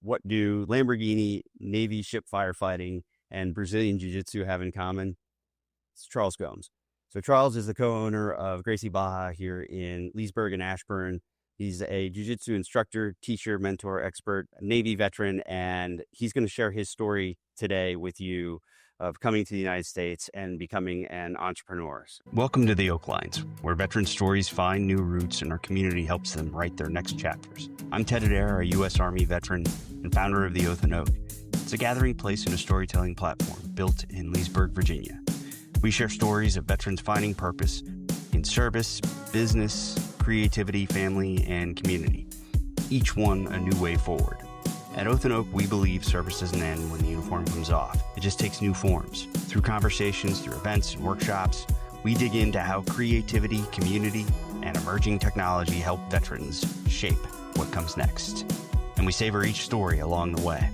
What do Lamborghini, Navy ship firefighting, and Brazilian Jiu-Jitsu have in common? It's Charles Gomes. So Charles is the co-owner of Gracie Baja here in Leesburg and Ashburn. He's a jiu-jitsu instructor, teacher, mentor, expert, Navy veteran, and he's going to share his story today with you of coming to the United States and becoming an entrepreneur. Welcome to the Oak Lines, where veteran stories find new roots and our community helps them write their next chapters. I'm Ted Adair, a U.S. Army veteran and founder of the Oath and Oak. It's a gathering place and a storytelling platform built in Leesburg, Virginia. We share stories of veterans finding purpose in service, business, creativity, family, and community. Each one a new way forward. At Oath and Oak, we believe service doesn't end when the uniform comes off. It just takes new forms. Through conversations, through events and workshops, we dig into how creativity, community, and emerging technology help veterans shape what comes next. And we savor each story along the way.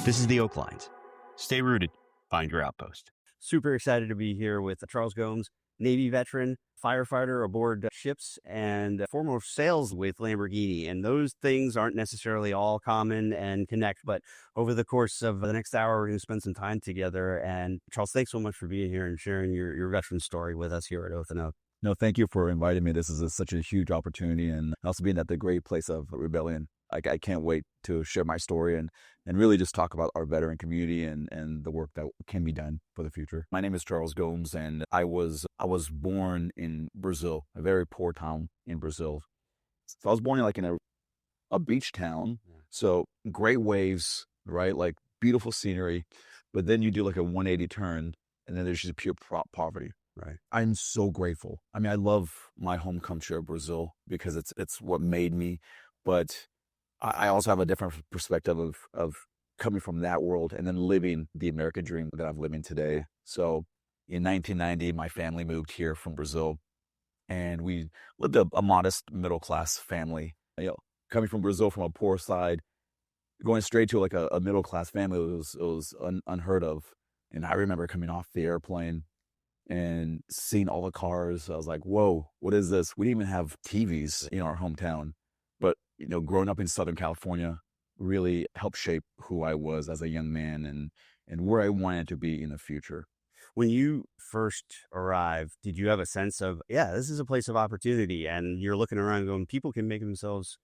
This is the Oak Lines. Stay rooted. Find your outpost. Super excited to be here with Charles Gomes, Navy veteran, firefighter aboard ships, and former sales with Lamborghini. And those things aren't necessarily all common and connect, but over the course of the next hour, we're going to spend some time together. And Charles, thanks so much for being here and sharing your veteran story with us here at Oath and Oak. No, thank you for inviting me. This is such a huge opportunity, and also being at the great place of rebellion. I can't wait to share my story and really just talk about our veteran community and the work that can be done for the future. My name is Charles Gomes, and I was born in Brazil, a very poor town in Brazil. So I was born in a beach town. So great waves, right? Like beautiful scenery, but then you do like a 180 turn, and then there's just pure poverty. Right. I'm so grateful. I mean, I love my home country of Brazil because it's what made me, but I also have a different perspective of coming from that world and then living the American dream that I'm living today. So in 1990, my family moved here from Brazil, and we lived a modest middle-class family. Coming from Brazil, from a poor side, going straight to like a middle-class family, it was unheard of. And I remember coming off the airplane and seeing all the cars. I was like, whoa, what is this? We didn't even have TVs in our hometown. But, growing up in Southern California really helped shape who I was as a young man and where I wanted to be in the future. When you first arrived, did you have a sense of, this is a place of opportunity, and you're looking around going, people can make themselves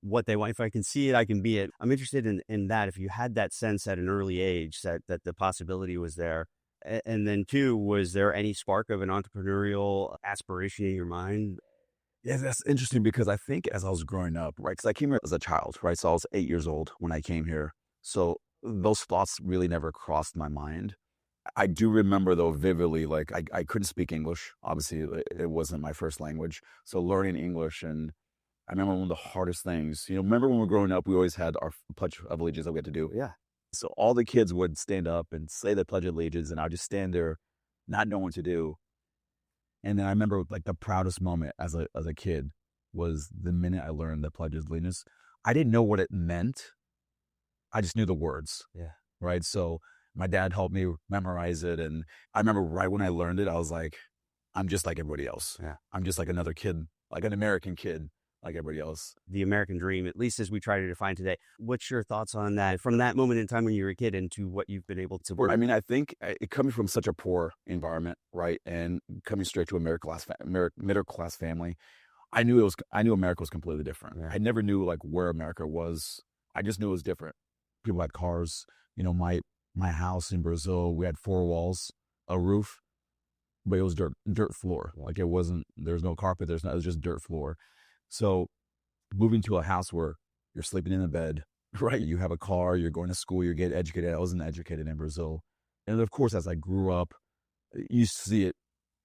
what they want. If I can see it, I can be it. I'm interested in that. If you had that sense at an early age that the possibility was there. And then two, was there any spark of an entrepreneurial aspiration in your mind? Yeah, that's interesting because I think as I was growing up, right, because I came here as a child, right, so I was 8 years old when I came here. So those thoughts really never crossed my mind. I do remember, though, vividly, like I couldn't speak English. Obviously, it wasn't my first language. So learning English, and I remember one of the hardest things, remember when we were growing up, we always had our Pledge of Allegiance that we had to do? Yeah. So all the kids would stand up and say the Pledge of Allegiance, and I'd just stand there not knowing what to do. And then I remember like the proudest moment as a kid was the minute I learned the Pledge of Allegiance. I didn't know what it meant. I just knew the words. Yeah. Right. So my dad helped me memorize it. And I remember right when I learned it, I was like, I'm just like everybody else. Yeah. I'm just like another kid, like an American kid, like everybody else. The American dream, at least as we try to define today. What's your thoughts on that from that moment in time when you were a kid into what you've been able to work? I mean, I think coming from such a poor environment, right, and coming straight to a middle class family, I knew America was completely different. Yeah. I never knew like where America was. I just knew it was different. People had cars. My house in Brazil, we had 4 walls, a roof, but it was dirt floor. Like it wasn't. There's no carpet. It was just dirt floor. So moving to a house where you're sleeping in a bed, right? You have a car, you're going to school, you're getting educated. I wasn't educated in Brazil. And of course, as I grew up, you see it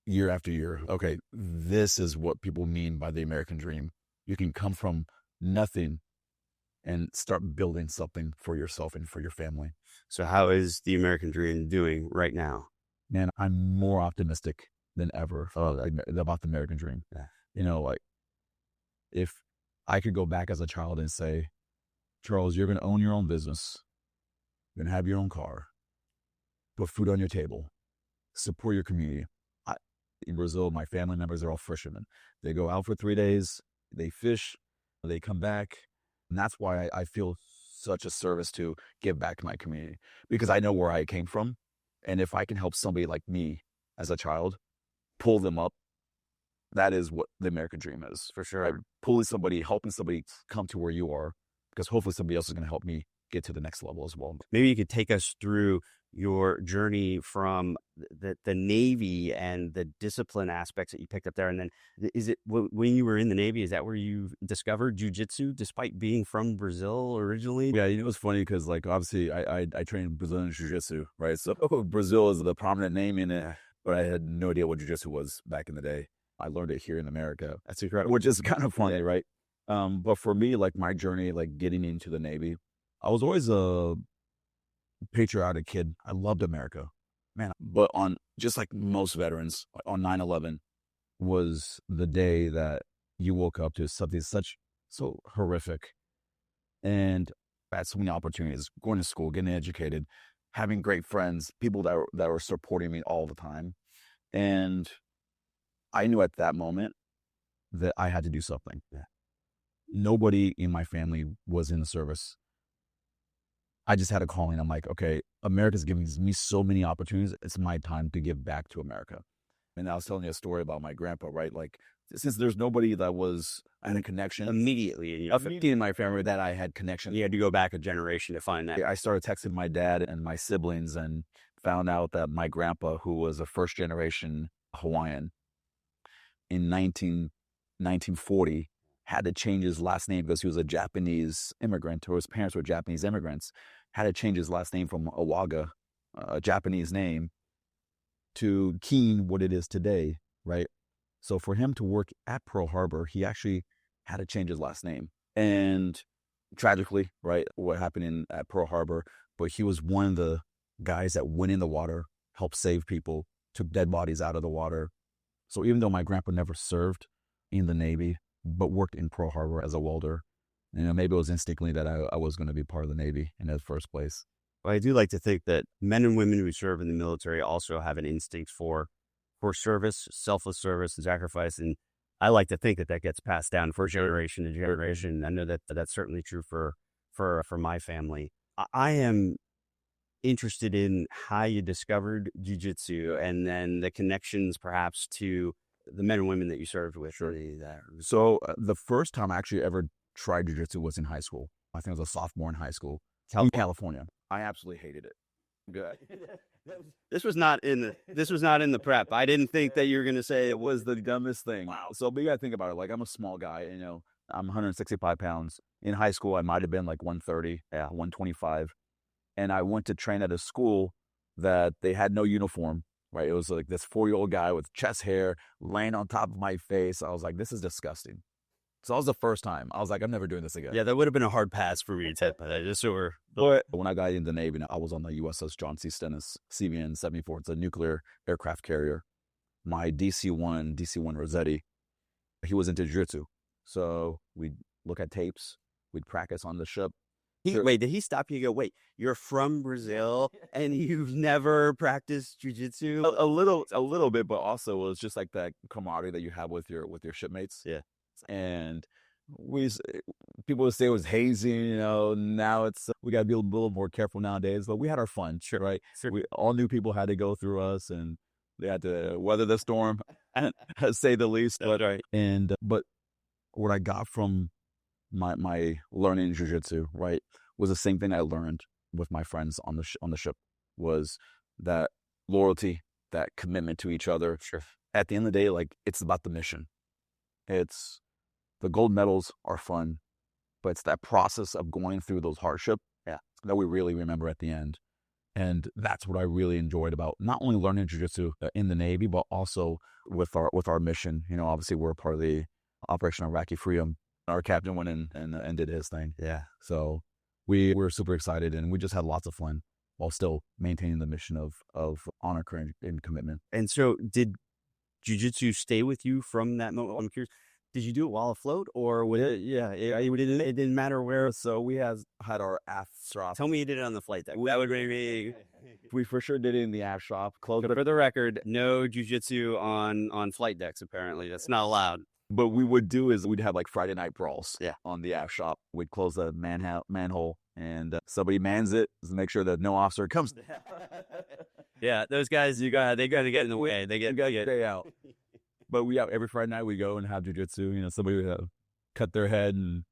year after year. Okay, this is what people mean by the American dream. You can come from nothing and start building something for yourself and for your family. So how is the American dream doing right now? Man, I'm more optimistic than ever about the American dream. Yeah. If I could go back as a child and say, Charles, you're going to own your own business. You're going to have your own car. Put food on your table. Support your community. In Brazil, my family members are all fishermen. They go out for 3 days. They fish. They come back. And that's why I feel such a service to give back to my community because I know where I came from. And if I can help somebody like me as a child pull them up, that is what the American dream is. For sure. Right? Pulling somebody, helping somebody come to where you are, because hopefully somebody else is going to help me get to the next level as well. Maybe you could take us through your journey from the Navy and the discipline aspects that you picked up there. And then is it when you were in the Navy, is that where you discovered jiu-jitsu despite being from Brazil originally? Yeah, you know, it's funny because like obviously I trained Brazilian jiu-jitsu, right? So Brazil is the prominent name in it, but I had no idea what jiu-jitsu was back in the day. I learned it here in America. That's incredible. Which is kind of funny, right? But for me, like my journey, like getting into the Navy, I was always a patriotic kid. I loved America, man. But on just like most veterans, on 9/11 was the day that you woke up to something so horrific, and I had so many opportunities, going to school, getting educated, having great friends, people that were supporting me all the time, and I knew at that moment that I had to do something. Yeah. Nobody in my family was in the service. I just had a calling. I'm like, okay, America's giving me so many opportunities. It's my time to give back to America. And I was telling you a story about my grandpa, right? Like, since there's nobody that I had a connection. Immediately in my family that I had connection. You had to go back a generation to find that. I started texting my dad and my siblings and found out that my grandpa, who was a first generation Hawaiian, in 1940, had to change his last name because he was a Japanese immigrant, or his parents were Japanese immigrants, had to change his last name from Awaga, a Japanese name, to Keene, what it is today, right? So for him to work at Pearl Harbor, he actually had to change his last name. And tragically, right, what happened at Pearl Harbor, but he was one of the guys that went in the water, helped save people, took dead bodies out of the water. So even though my grandpa never served in the Navy, but worked in Pearl Harbor as a welder, you know, maybe it was instinctively that I was going to be part of the Navy in the first place. Well, I do like to think that men and women who serve in the military also have an instinct for service, selfless service and sacrifice. And I like to think that gets passed down from generation to generation. I know that that's certainly true for my family. I am interested in how you discovered jiu-jitsu and then the connections perhaps to the men and women that you served with. Sure. So the first time I actually ever tried jiu-jitsu was in high school. I think I was a sophomore in high school in California. I absolutely hated it. Good. This was not in the prep. I didn't think that you were going to say it was the dumbest thing. Wow. So but you got to think about it. Like, I'm a small guy, you know, I'm 165 pounds. In high school, I might've been like 130, 125. And I went to train at a school that they had no uniform, right? It was like this 4-year-old guy with chest hair laying on top of my face. I was like, this is disgusting. So that was the first time. I was like, I'm never doing this again. Yeah, that would have been a hard pass for me to just so we're. But when I got into the Navy, I was on the USS John C. Stennis, CVN 74. It's a nuclear aircraft carrier. My DC1 Rosetti, he was into jiu-jitsu. So we'd look at tapes. We'd practice on the ship. Wait, did he stop you and go, wait, you're from Brazil and you've never practiced jiu-jitsu? A little bit, but also it was just like that camaraderie that you have with your shipmates. Yeah. And people would say it was hazing, you know, now we got to be a little more careful nowadays, but we had our fun, Sure. Right? Sure. We all knew people had to go through us and they had to weather the storm, say the least. Right. But what I got from my learning jiu-jitsu, right, was the same thing I learned with my friends on the ship, was that loyalty, that commitment to each other. Sure. At the end of the day, like, it's about the mission. It's the gold medals are fun, but it's that process of going through those hardships that we really remember at the end. And that's what I really enjoyed about not only learning jiu-jitsu in the Navy, but also with our mission. You know, obviously we're part of the Operation Iraqi Freedom. Our captain went in and did his thing. Yeah. So we were super excited and we just had lots of fun while still maintaining the mission of honor and commitment. And so did jiu-jitsu stay with you from that moment? I'm curious. Did you do it while afloat or would it? Yeah, it didn't matter where. So we had our aft strap. Tell me you did it on the flight deck. That would be. We for sure did it in the aft shop. For the record, no jiu-jitsu on flight decks. Apparently, that's not allowed. But we would do is we'd have like Friday night brawls. Yeah. On the aft shop, we'd close the manhole, and somebody mans it to make sure that no officer comes. Yeah, those guys, they got to get in the way. They got to get stay out. But we have every Friday night we go and have jiu-jitsu. You know, somebody would cut their head and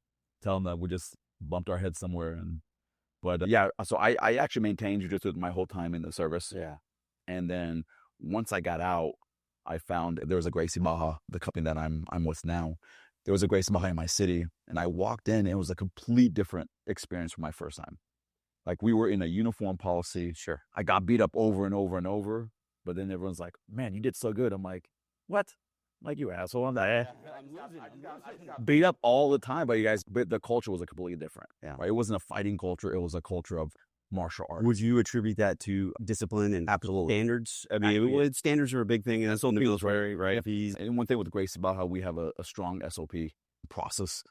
tell them that we just bumped our head somewhere. But yeah, so I actually maintained jiu-jitsu my whole time in the service. Yeah. And then once I got out, I found there was a Gracie Baja, the company that I'm with now. There was a Gracie Baja in my city, and I walked in, and it was a complete different experience from my first time. Like, we were in a uniform policy. Sure. I got beat up over and over and over, but then everyone's like, man, you did so good. I'm like, what? I'm like, you asshole. I'm like, beat up all the time by you guys, but the culture was completely different. Yeah. Right? It wasn't a fighting culture. It was a culture of martial arts. Would you attribute that to discipline and standards? I mean, standards are a big thing, and that's all the military, right? And one thing with Gracie Baja, we have a strong SOP process,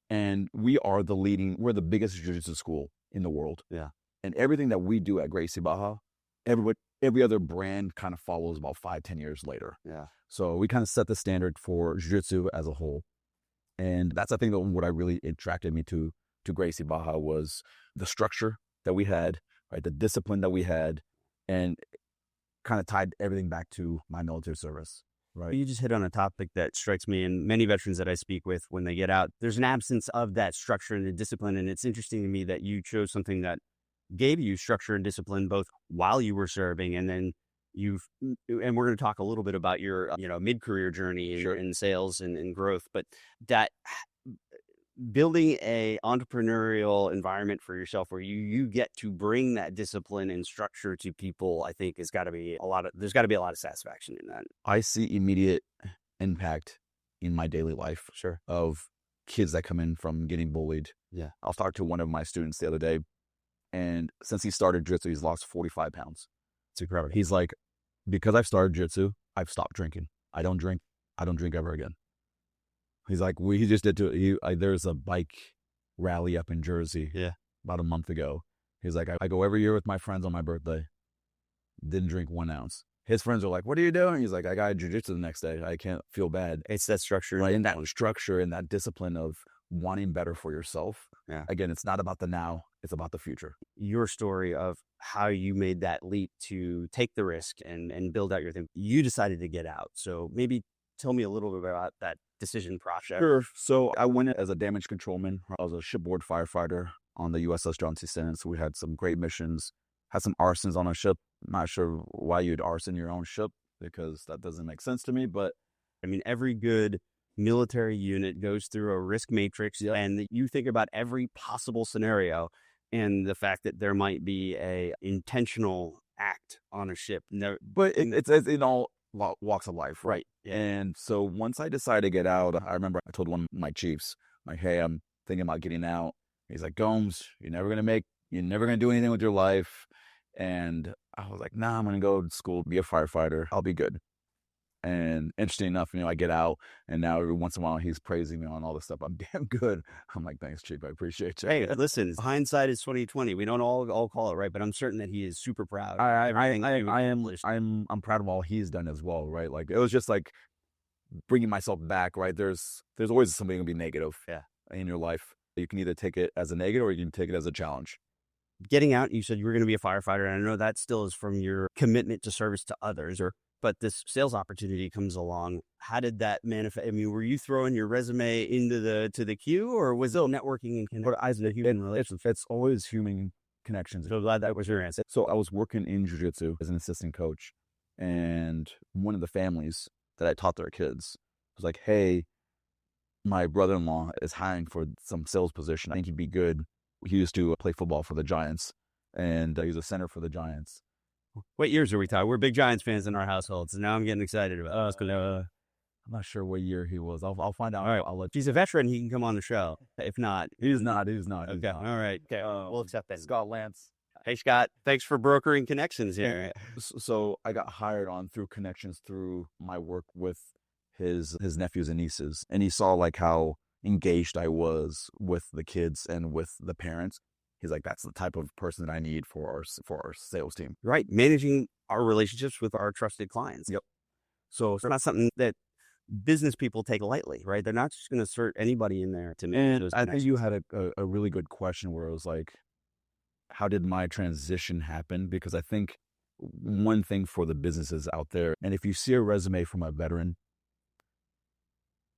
and we're the biggest jiu-jitsu school in the world. Yeah. And everything that we do at Gracie Baja, every other brand kind of follows about 5-10 years later. Yeah. So we kind of set the standard for jiu-jitsu as a whole. And that's, I think, what I really attracted me to Gracie Baja was the structure that we had, right? The discipline that we had, and kind of tied everything back to my military service, right? You just hit on a topic that strikes me, and many veterans that I speak with when they get out, there's an absence of that structure and the discipline. And it's interesting to me that you chose something that gave you structure and discipline both while you were serving, and then and we're going to talk a little bit about your mid-career journey in sales and growth, but that building a entrepreneurial environment for yourself where you get to bring that discipline and structure to people, I think there's got to be a lot of satisfaction in that. I see immediate impact in my daily life. Sure. Of kids that come in from getting bullied. Yeah. I'll talk to one of my students the other day, and since he started jiu-jitsu, he's lost 45 pounds. It's incredible. He's like, because I've started jiu-jitsu, I've stopped drinking. I don't drink ever again. He's like, he just did there's a bike rally up in Jersey about a month ago. He's like, I go every year with my friends on my birthday. Didn't drink 1 ounce. His friends are like, what are you doing? He's like, I got jiu-jitsu the next day. I can't feel bad. It's that structure. Right? And that structure and that discipline of wanting better for yourself. Yeah. Again, it's not about the now. It's about the future. Your story of how you made that leap to take the risk and build out your thing. You decided to get out. So maybe tell me a little bit about that decision process. Sure. So I went as a damage controlman. I was a shipboard firefighter on the USS John C. So we had some great missions, had some arsons on a ship. I'm not sure why you'd arson your own ship, because that doesn't make sense to me. But I mean, every good military unit goes through a risk matrix, and you think about every possible scenario and the fact that there might be a intentional act on a ship. But it's in all walks of life, right? Yeah. And so once I decided to get out, I remember I told one of my chiefs, like, hey, I'm thinking about getting out. He's like, Gomes, you're never going to do anything with your life. And I was like, nah, I'm going to go to school, be a firefighter. I'll be good. And interesting enough, I get out, and now every once in a while he's praising me on all this stuff. I'm damn good. I'm like, thanks, Chief. I appreciate you. Hey, listen, hindsight is 20/20. We don't all call it right, but I'm certain that he is super proud. I'm proud of all he's done as well, right? Like, it was just like bringing myself back, right? There's always something gonna be negative in your life. You can either take it as a negative or you can take it as a challenge. Getting out, you said you were going to be a firefighter, and I know that still is from your commitment to service to others, but this sales opportunity comes along. How did that manifest? I mean, were you throwing your resume into the queue, or was it networking and It's always human connections. So glad that was your answer. So I was working in jiu-jitsu as an assistant coach, and one of the families that I taught their kids was like, hey, my brother-in-law is hiring for some sales position. I think he'd be good. He used to play football for the Giants, and he was a center for the Giants. What years are we talking? We're big Giants fans in our household, so now I'm getting excited about it. I'm not sure what year he was. I'll find out. All right. If he's a veteran, he can come on the show. If not, he's not. Okay. All right. Okay. We'll accept that. Scott Lance. Hey, Scott. Thanks for brokering connections here. So I got hired on through connections through my work with his nephews and nieces, and he saw like how engaged I was with the kids and with the parents. He's like, that's the type of person that I need for our sales team. Right. Managing our relationships with our trusted clients. Yep. So it's not something that business people take lightly, right? They're not just going to insert anybody in there to make And those I think you had a really good question where it was like, how did my transition happen? Because I think one thing for the businesses out there, and if you see a resume from a veteran,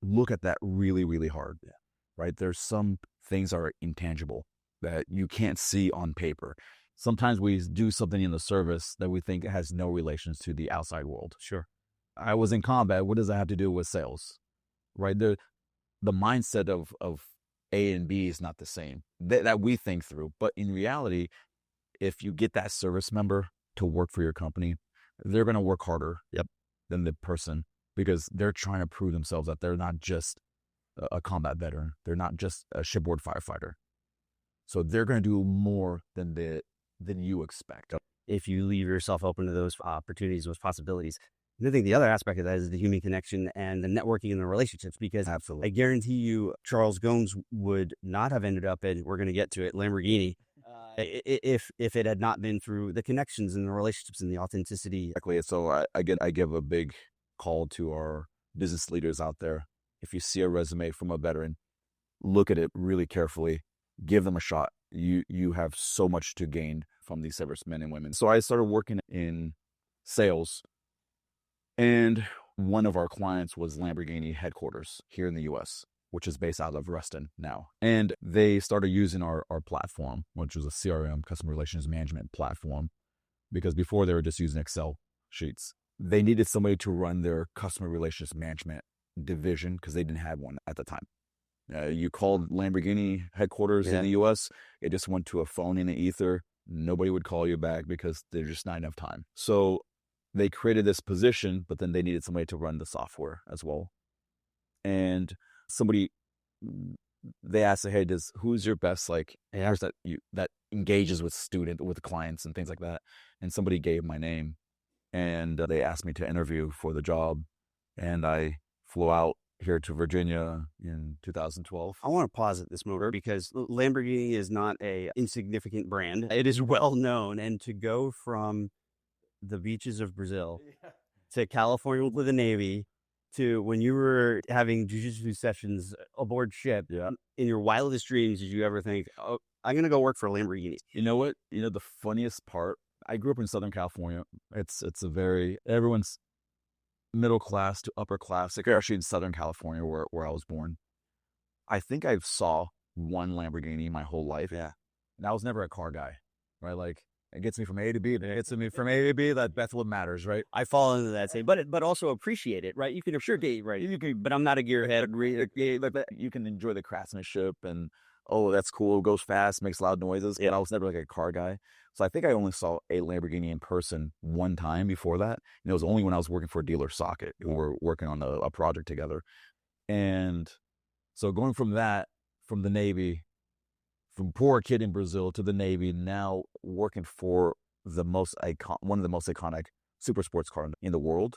look at that really, really hard, right? There's some things are intangible that you can't see on paper. Sometimes we do something in the service that we think has no relations to the outside world. Sure. I was in combat. What does that have to do with sales, right? The mindset of A and B is not the same that we think through. But in reality, if you get that service member to work for your company, they're going to work harder than the person, because they're trying to prove themselves that they're not just a combat veteran. They're not just a shipboard firefighter. So they're going to do more than you expect. If you leave yourself open to those opportunities, those possibilities. And I think the other aspect of that is the human connection and the networking and the relationships, because Absolutely. I guarantee you Charles Gomes would not have ended up in, we're going to get to it, Lamborghini, if it had not been through the connections and the relationships and the authenticity. Exactly. So I give a big call to our business leaders out there. If you see a resume from a veteran, look at it really carefully, give them a shot. You have so much to gain from these servicemen and women. So I started working in sales, and one of our clients was Lamborghini headquarters here in the U.S., which is based out of Reston now. And they started using our platform, which was a CRM, customer relations management platform, because before they were just using Excel sheets. They needed somebody to run their customer relations management division because they didn't have one at the time. You called Lamborghini headquarters in the U.S., it just went to a phone in the ether. Nobody would call you back because there's just not enough time. So they created this position, but then they needed somebody to run the software as well. And they asked, hey, who's your best that engages with clients and things like that? And somebody gave my name, and they asked me to interview for the job, and I flew out here to Virginia in 2012. I want to pause at this moment because Lamborghini is not a insignificant brand. It is well known, and to go from the beaches of Brazil to California with the Navy to when you were having jiu-jitsu sessions aboard ship, in your wildest dreams, did you ever think, oh, I'm going to go work for Lamborghini? You know what? The funniest part, I grew up in Southern California. Everyone's middle class to upper class, actually in Southern California where I was born. I think I saw one Lamborghini my whole life. Yeah. And I was never a car guy, right? Like, it gets me from A to B. It gets me from A to B. That's what matters, right? I fall into that same, but also appreciate it, right? You can appreciate, right? You can, but I'm not a gearhead. You can enjoy the craftsmanship and, oh, that's cool. It goes fast, makes loud noises. But I was never like a car guy. So I think I only saw a Lamborghini in person one time before that. And it was only when I was working for a dealer socket. We were working on a project together. And so going from the Navy, from poor kid in Brazil to the Navy, now working for one of the most iconic super sports cars in the world,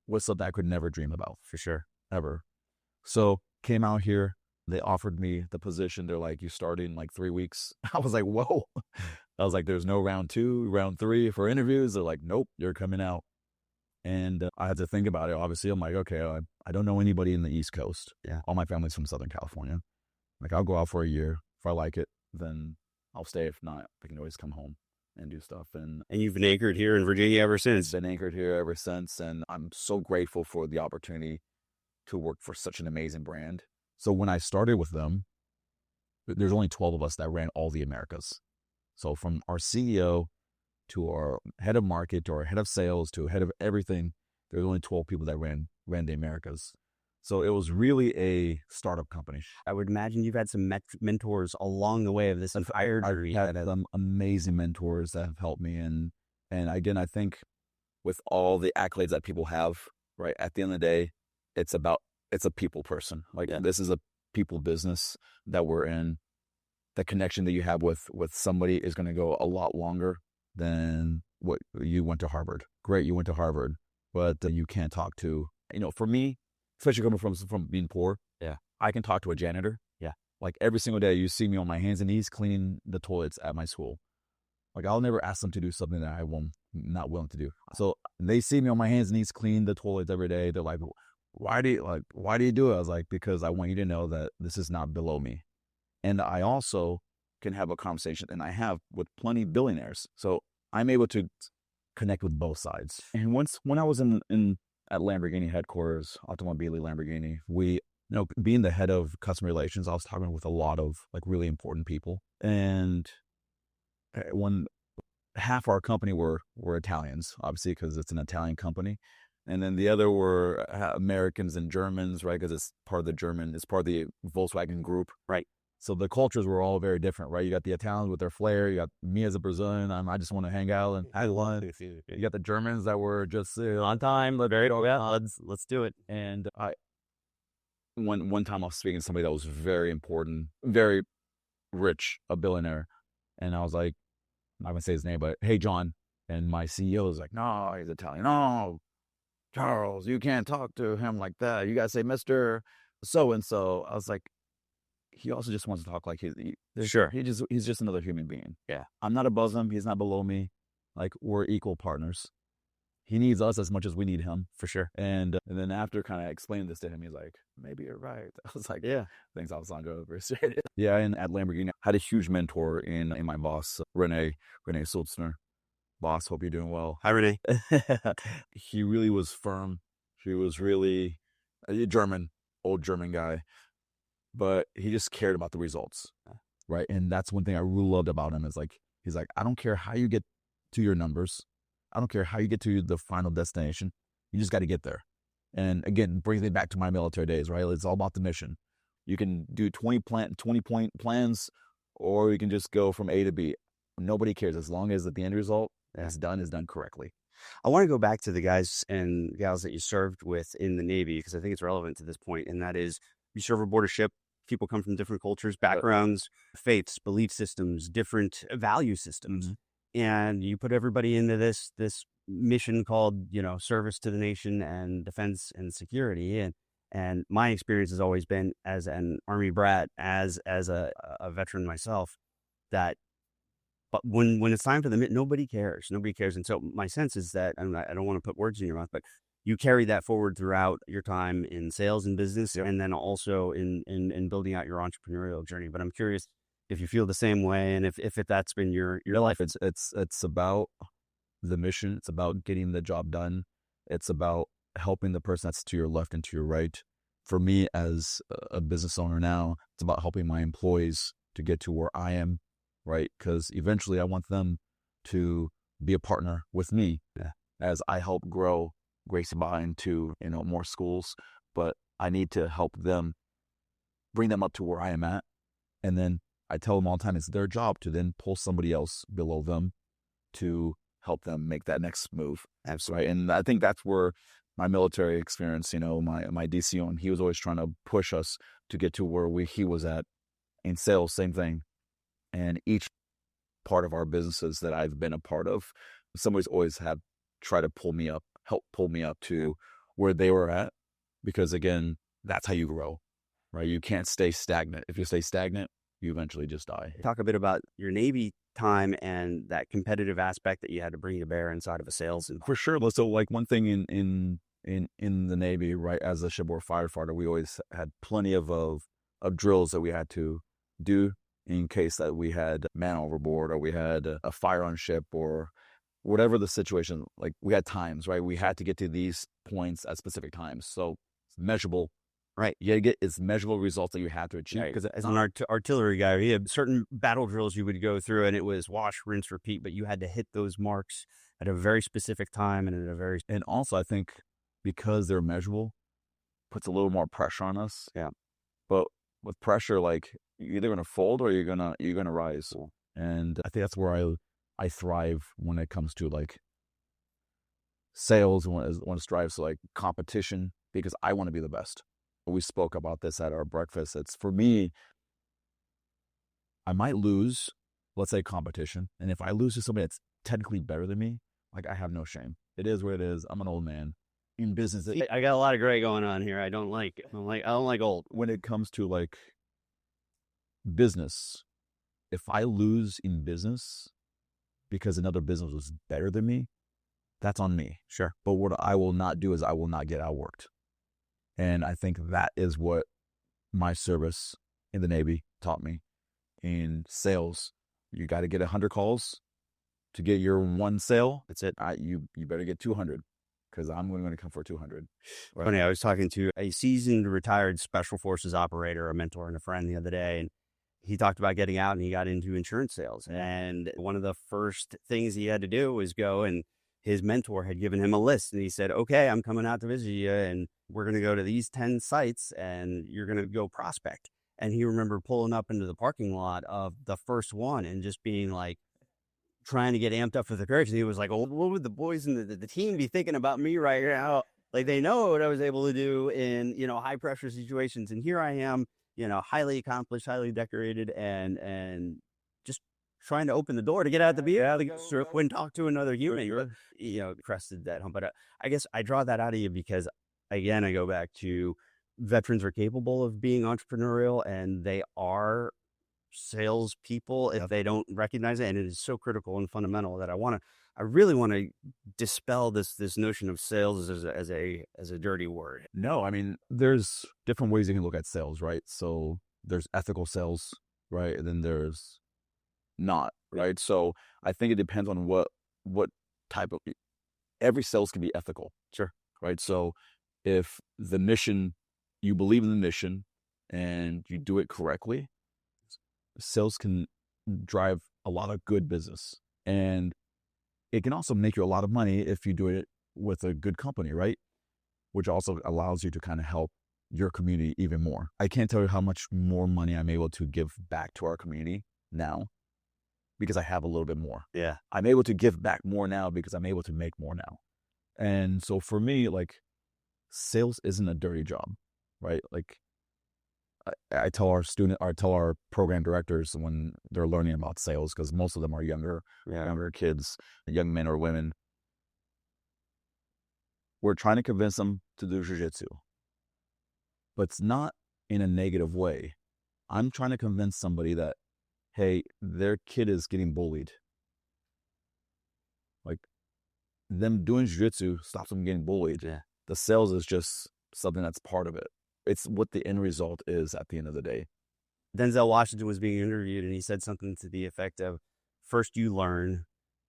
was something I could never dream about, for sure, ever. So came out here, they offered me the position. They're like, you start in like 3 weeks. I was like, whoa. I was like, there's no round 2, round 3 for interviews. They're like, nope, you're coming out. And I had to think about it. Obviously, I'm like, okay, I don't know anybody in the East Coast. Yeah. All my family's from Southern California. Like, I'll go out for a year. If I like it, then I'll stay. If not, I can always come home and do stuff. And you've been anchored here in Virginia ever since. Been anchored here ever since. And I'm so grateful for the opportunity to work for such an amazing brand. So when I started with them, there's only 12 of us that ran all the Americas. So from our CEO to our head of market to our head of sales to head of everything, there's only 12 people that ran the Americas. So it was really a startup company. I would imagine you've had some mentors along the way of this entire journey. I've had some amazing mentors that have helped me. And again, I think with all the accolades that people have, right, at the end of the day, it's a people person. This is a people business that we're in. The connection that you have with somebody is going to go a lot longer than what you went to Harvard. Great, you went to Harvard, but you can't talk to, for me, especially coming from being poor. Yeah. I can talk to a janitor. Yeah. Like every single day you see me on my hands and knees cleaning the toilets at my school. Like I'll never ask them to do something that I'm not willing to do. So they see me on my hands and knees cleaning the toilets every day. They're like, why do you do it? I was like, because I want you to know that this is not below me. And I also can have a conversation, and I have with plenty of billionaires. So I'm able to connect with both sides. And when I was at Lamborghini headquarters, Automobili Lamborghini, being the head of customer relations, I was talking with a lot of like really important people. And when half our company were Italians, obviously, because it's an Italian company. And then the other were Americans and Germans, right? Because it's part of the Volkswagen group. Right. So the cultures were all very different, right? You got the Italians with their flair. You got me as a Brazilian. I just want to hang out and have fun. You got the Germans that were just on time. Let's do it. And one time I was speaking to somebody that was very important, very rich, a billionaire. And I was like, I'm not going to say his name, but hey, John. And my CEO was like, no, he's Italian. No, Charles, you can't talk to him like that. You got to say Mr. So-and-so. I was like, he also just wants to talk like sure. He's just another human being. Yeah. I'm not above him. He's not below me. Like, we're equal partners. He needs us as much as we need him. For sure. And then after kind of explaining this to him, he's like, maybe you're right. I was like, yeah, thanks, Alessandro. Appreciate it. Yeah. And at Lamborghini, I had a huge mentor in my boss, Renee Sulzner. Boss, hope you're doing well. Hi, Renee. He really was firm. He was really a old German guy. But he just cared about the results, right? And that's one thing I really loved about him is like, he's like, I don't care how you get to your numbers. I don't care how you get to the final destination. You just got to get there. And again, brings me back to my military days, right? It's all about the mission. You can do 20-point plans, or you can just go from A to B. Nobody cares as long as at the end result is done correctly. I want to go back to the guys and gals that you served with in the Navy, because I think it's relevant to this point, and that is you serve aboard a ship. People come from different cultures, backgrounds, faiths, belief systems, different value systems. Mm-hmm. And you put everybody into this mission called, service to the nation and defense and security. And my experience has always been as an Army brat, as a veteran myself, that but when it's time for the nobody cares. And so my sense is that, and I don't want to put words in your mouth, but you carry that forward throughout your time in sales and business, and then also in building out your entrepreneurial journey. But I'm curious if you feel the same way, and if that's been your life. It's about the mission. It's about getting the job done. It's about helping the person that's to your left and to your right. For me, as a business owner now, it's about helping my employees to get to where I am, right? Because eventually I want them to be a partner with me as I help grow Gracie Baja into more schools, but I need to help them, bring them up to where I am at, and then I tell them all the time it's their job to then pull somebody else below them to help them make that next move. Absolutely. Right? And I think that's where my military experience, my DC1, he was always trying to push us to get to where he was at. In sales, same thing. And each part of our businesses that I've been a part of, somebody's always tried to help pull me up to where they were at, because again, that's how you grow, right? You can't stay stagnant. If you stay stagnant, you eventually just die. Talk a bit about your Navy time and that competitive aspect that you had to bring to bear inside of a sales environment. For sure. So like one thing in the Navy, right, as a shipboard firefighter, we always had plenty of drills that we had to do in case that we had man overboard, or we had a fire on ship, or whatever the situation. Like, we had times, right? We had to get to these points at specific times. So it's measurable, right? You get it's measurable results that you have to achieve. Because as an artillery guy, you had certain battle drills you would go through, and it was wash, rinse, repeat, but you had to hit those marks at a very specific time and also I think because they're measurable, puts a little more pressure on us. Yeah. But with pressure, like, you're either gonna fold or you're gonna rise. Cool. And I think that's where I thrive when it comes to like sales, when it strives to like competition, because I want to be the best. We spoke about this at our breakfast. It's, for me, I might lose, let's say, competition. And if I lose to somebody that's technically better than me, like, I have no shame. It is what it is. I'm an old man. In business, I got a lot of gray going on here. I don't like old. When it comes to like business, if I lose in business because another business was better than me, that's on me. Sure. But what I will not do is I will not get outworked. And I think that is what my service in the Navy taught me. in sales. You got to get 100 calls to get your one sale. That's it. You better get 200 because I'm going to come for 200. Right? Funny, I was talking to a seasoned retired special forces operator, a mentor and a friend the other day, and he talked about getting out and he got into insurance sales. And one of the first things he had to do was go, and his mentor had given him a list and he said, okay, I'm coming out to visit you and we're going to go to these 10 sites and you're going to go prospect. And he remembered pulling up into the parking lot of the first one and just being like, trying to get amped up for the courage. And he was like, oh, what would the boys in the team be thinking about me right now? Like, they know what I was able to do in, high pressure situations. And here I am, highly accomplished, highly decorated, and just trying to open the door to get out the beer, to go and talk to another human. You're, crested that home. But I guess I draw that out of you because, again, I go back to veterans are capable of being entrepreneurial, and they are salespeople if they don't recognize it. And it is so critical and fundamental that I really want to dispel this notion of sales as a dirty word. No, I mean, there's different ways you can look at sales, right? So there's ethical sales, right? And then there's not, right? So I think it depends on what type of, every sales can be ethical. Sure. Right. So if the mission, you believe in the mission and you do it correctly, sales can drive a lot of good business, and it can also make you a lot of money if you do it with a good company, right? Which also allows you to kind of help your community even more. I can't tell you how much more money I'm able to give back to our community now because I have a little bit more. Yeah. I'm able to give back more now because I'm able to make more now. And so for me, like, sales isn't a dirty job, right? Like, I tell our program directors when they're learning about sales, because most of them are younger kids, young men or women. We're trying to convince them to do jiu-jitsu, but it's not in a negative way. I'm trying to convince somebody that, hey, their kid is getting bullied. Like, them doing jiu-jitsu stops them getting bullied. Yeah. The sales is just something that's part of it. It's what the end result is at the end of the day. Denzel Washington was being interviewed, and he said something to the effect of, first you learn,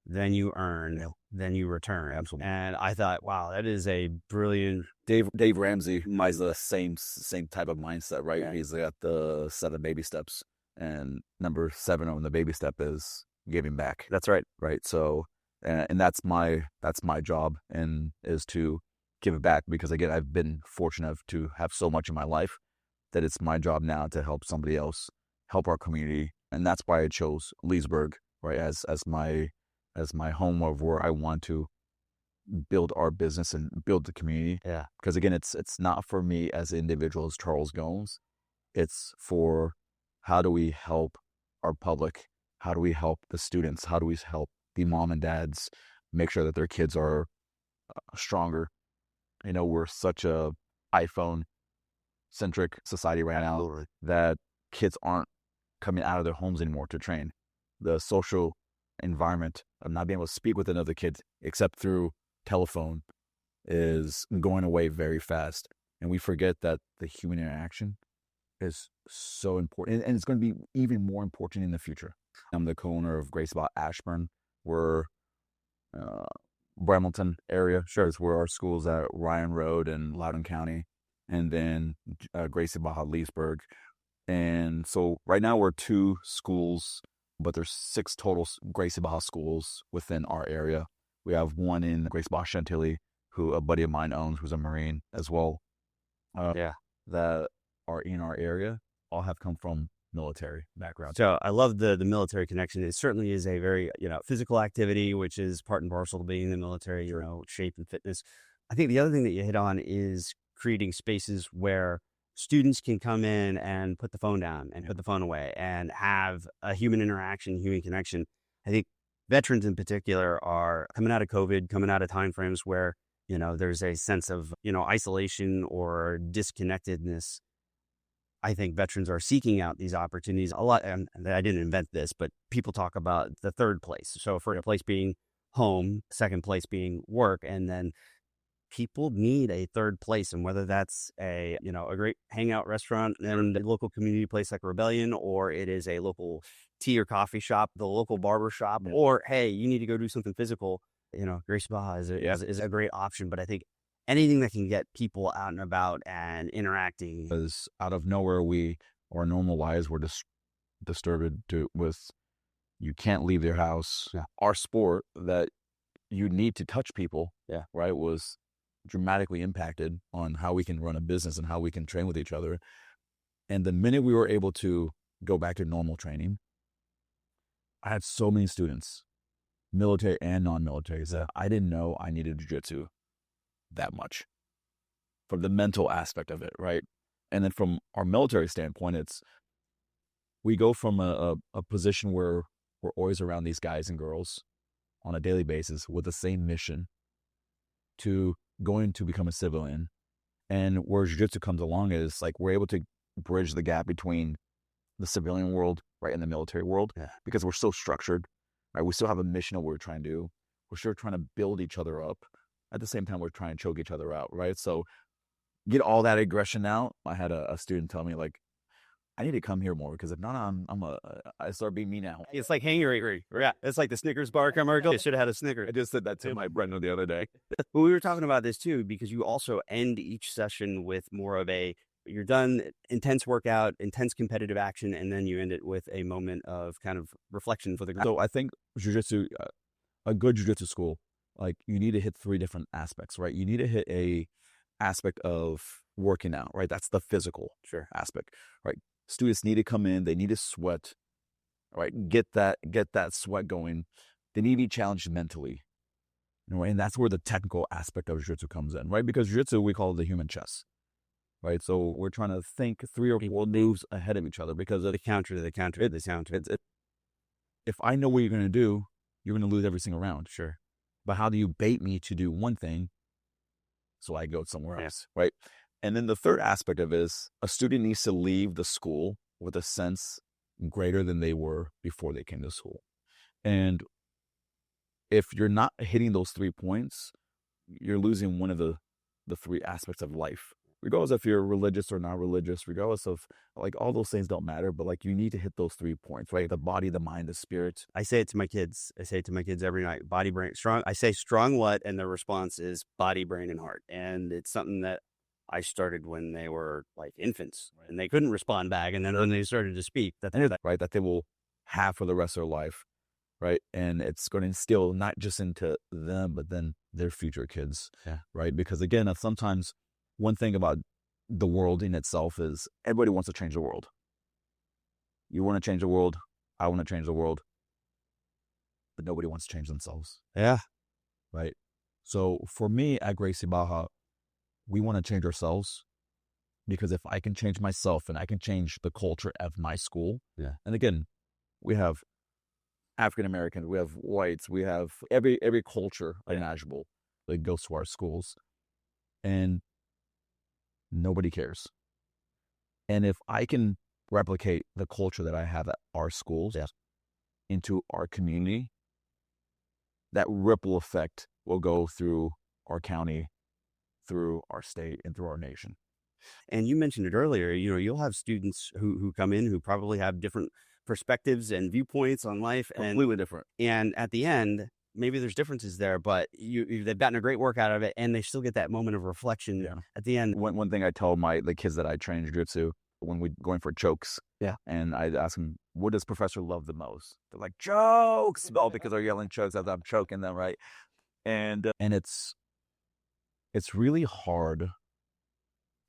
then you earn, then you return. Absolutely. And I thought, wow, that is a brilliant... Dave Ramsey has the same type of mindset, right? Yeah. He's got the 7 baby steps, and number 7 on the baby step is giving back. That's right. Right. So, and that's my job, and is to give it back, because again, I've been fortunate to have so much in my life that it's my job now to help somebody else, help our community. And that's why I chose Leesburg, right, as my home of where I want to build our business and build the community. Yeah. Because again, it's not for me as an individual, as Charles Gomes. It's for, how do we help our public? How do we help the students? How do we help the mom and dads make sure that their kids are stronger? We're such a iPhone-centric society right now that kids aren't coming out of their homes anymore to train. The social environment of not being able to speak with another kid except through telephone is going away very fast. And we forget that the human interaction is so important. And it's going to be even more important in the future. I'm the co-owner of Gracie Baja Ashburn. We're Bremerton area. Sure. It's where our school's at, Ryan Road and Loudoun County. And then Gracie Baja Leesburg. And so right now we're 2 schools, but there's 6 total Gracie Baja schools within our area. We have one in Gracie Baja Chantilly, who a buddy of mine owns, who's a Marine as well. That are in our area, all have come from military background. So I love the military connection. It certainly is a very, physical activity, which is part and parcel to being in the military, shape and fitness. I think the other thing that you hit on is creating spaces where students can come in and put the phone down and put the phone away and have a human interaction, human connection. I think veterans in particular are coming out of COVID, coming out of timeframes where, there's a sense of, isolation or disconnectedness. I think veterans are seeking out these opportunities a lot. And I didn't invent this, but people talk about the third place. So first place being home, second place being work, and then people need a third place, and whether that's a great hangout restaurant and a local community place like Rebellion, or it is a local tea or coffee shop, the local barber shop, or hey, you need to go do something physical. Gracie Baja is a great option, but I think anything that can get people out and about and interacting. Because out of nowhere, our normal lives were disturbed with you can't leave your house. Yeah. Our sport that you need to touch people, right, was dramatically impacted on how we can run a business and how we can train with each other. And the minute we were able to go back to normal training, I had so many students, military and non-military, that I didn't know I needed jiu-jitsu that much from the mental aspect of it, right? And then from our military standpoint, we go from a position where we're always around these guys and girls on a daily basis with the same mission to going to become a civilian. And where jiu-jitsu comes along is like we're able to bridge the gap between the civilian world, right, and the military world, because we're so structured, right? We still have a mission of what we're trying to do. We're still trying to build each other up. At the same time, we're trying to choke each other out, right? So get all that aggression out. I had a student tell me, like, I need to come here more because if not, I start being mean now. It's like hangry. Yeah, it's like the Snickers bar commercial. I should have had a Snickers. I just said that to my Brendan the other day. Well, we were talking about this too, because you also end each session with more of you're done, intense workout, intense competitive action, and then you end it with a moment of kind of reflection for the group. So I think jiu-jitsu, a good jiu-jitsu school, like you need to hit 3 different aspects, right? You need to hit a aspect of working out, right? That's the physical aspect, right? Students need to come in, they need to sweat, right? Get that sweat going. They need to be challenged mentally, right? And that's where the technical aspect of jiu-jitsu comes in, right? Because jiu-jitsu, we call it the human chess, right? So we're trying to think 3 or 4 moves ahead of each other because of the counter. If I know what you're going to do, you're going to lose every single round. Sure. But how do you bait me to do one thing so I go somewhere else, right? And then the third aspect of it is a student needs to leave the school with a sense greater than they were before they came to school. And if you're not hitting those 3 points, you're losing one of the 3 aspects of life. Regardless if you're religious or not religious, regardless of like all those things don't matter, but like you need to hit those 3 points, right? The body, the mind, the spirit. I say it to my kids. Every night, body, brain, strong. I say strong what? And the response is body, brain, and heart. And it's something that I started when they were like infants and they couldn't respond back. And then when they started to speak, that they will have for the rest of their life, right? And it's going to instill not just into them, but then their future kids, right? Because again, sometimes one thing about the world in itself is everybody wants to change the world. You want to change the world. I want to change the world. But nobody wants to change themselves. Yeah. Right? So for me at Gracie Baja, we want to change ourselves because if I can change myself and I can change the culture of my school. Yeah. And again, we have African Americans, we have whites, we have every culture imaginable that goes to our schools. And nobody cares. And if I can replicate the culture that I have at our schools into our community, that ripple effect will go through our county, through our state, and through our nation. And you mentioned it earlier, you'll have students who come in who probably have different perspectives and viewpoints on life. Completely different. And at the end, maybe there's differences there, but they've gotten a great work out of it, and they still get that moment of reflection at the end. One thing I tell the kids that I train in jiu-jitsu when we going for chokes, and I ask them, what does Professor love the most? They're like, chokes! All because they're yelling chokes as I'm choking them, right? And it's really hard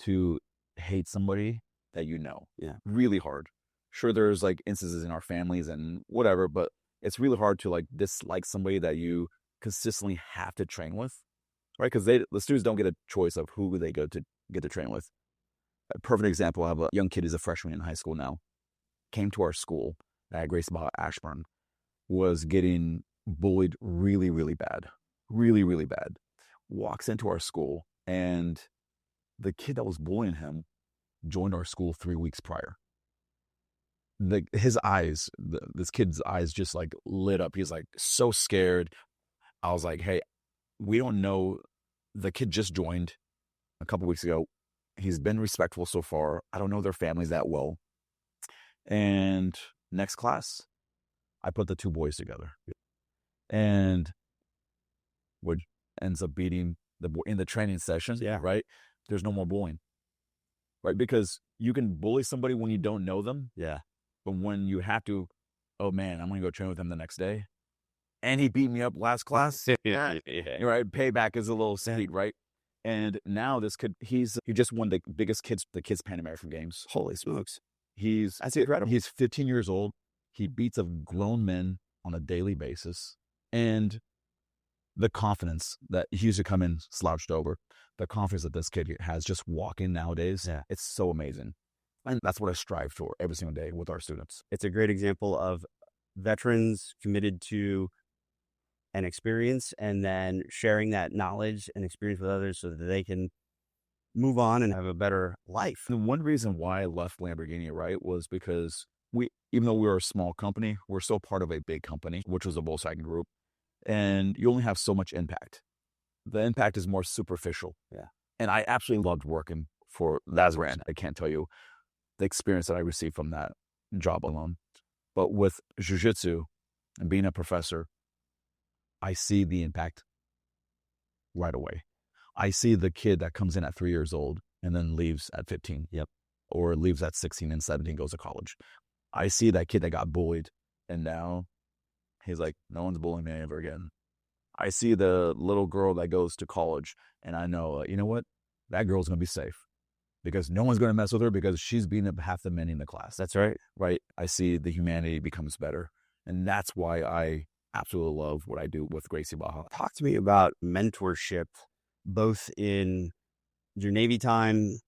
to hate somebody that you know. Yeah. Really hard. Sure, there's like instances in our families and whatever, but it's really hard to like dislike somebody that you consistently have to train with, right? Because the students don't get a choice of who they go to get to train with. A perfect example, I have a young kid who's a freshman in high school now, came to our school at Gracie Baja Ashburn, was getting bullied really, really bad. Really, really bad. Walks into our school, and the kid that was bullying him joined our school 3 weeks prior. His eyes, this kid's eyes just like lit up. He's like so scared. I was like, hey, we don't know the kid just joined a couple weeks ago. He's been respectful so far. I don't know their families that well. And next class, I put the two boys together. And what ends up beating the boy in the training session, right? There's no more bullying, right? Because you can bully somebody when you don't know them. Yeah. But when you have to, oh man, I'm going to go train with him the next day. And he beat me up last class. Yeah. Right? Payback is a little sweet, right? And now this kid, he just won the kids Pan American Games. Holy smokes. That's incredible. He's 15 years old. He beats up grown men on a daily basis. And the confidence that he used to come in slouched over, the confidence that this kid has just walking nowadays, it's so amazing. And that's what I strive for every single day with our students. It's a great example of veterans committed to an experience and then sharing that knowledge and experience with others so that they can move on and have a better life. The one reason why I left Lamborghini, right, was because even though we were a small company, we're still part of a big company, which was a Volkswagen Group. And you only have so much impact. The impact is more superficial. Yeah. And I absolutely loved working for that brand. I can't tell you the experience that I received from that job alone. But with Jiu-Jitsu and being a professor, I see the impact right away. I see the kid that comes in at 3 years old and then leaves at 15. Yep. Or leaves at 16 and 17, goes to college. I see that kid that got bullied and now he's like, no one's bullying me ever again. I see the little girl that goes to college and I know, you know what? That girl's going to be safe because no one's going to mess with her because she's beating up half the men in the class. That's right. Right. I see the humanity becomes better. And that's why I absolutely love what I do with Gracie Baja. Talk to me about mentorship, both in your Navy time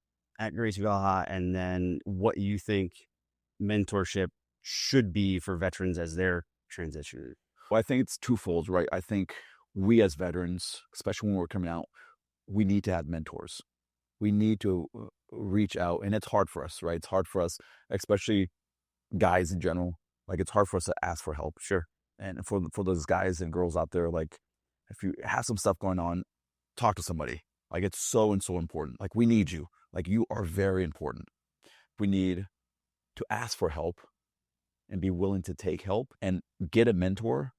at Gracie Baja and then what you think mentorship should be for veterans as they're transitioning. Well, I think it's twofold, right? I think we as veterans, especially when we're coming out, we need to have mentors. We need to reach out, and it's hard for us, right? It's hard for us, especially guys in general. Like, it's hard for us to ask for help. Sure. And for those guys and girls out there, like, if you have some stuff going on, talk to somebody. Like, it's so and so important. Like, we need you. Like, you are very important. We need to ask for help and be willing to take help and get a mentor.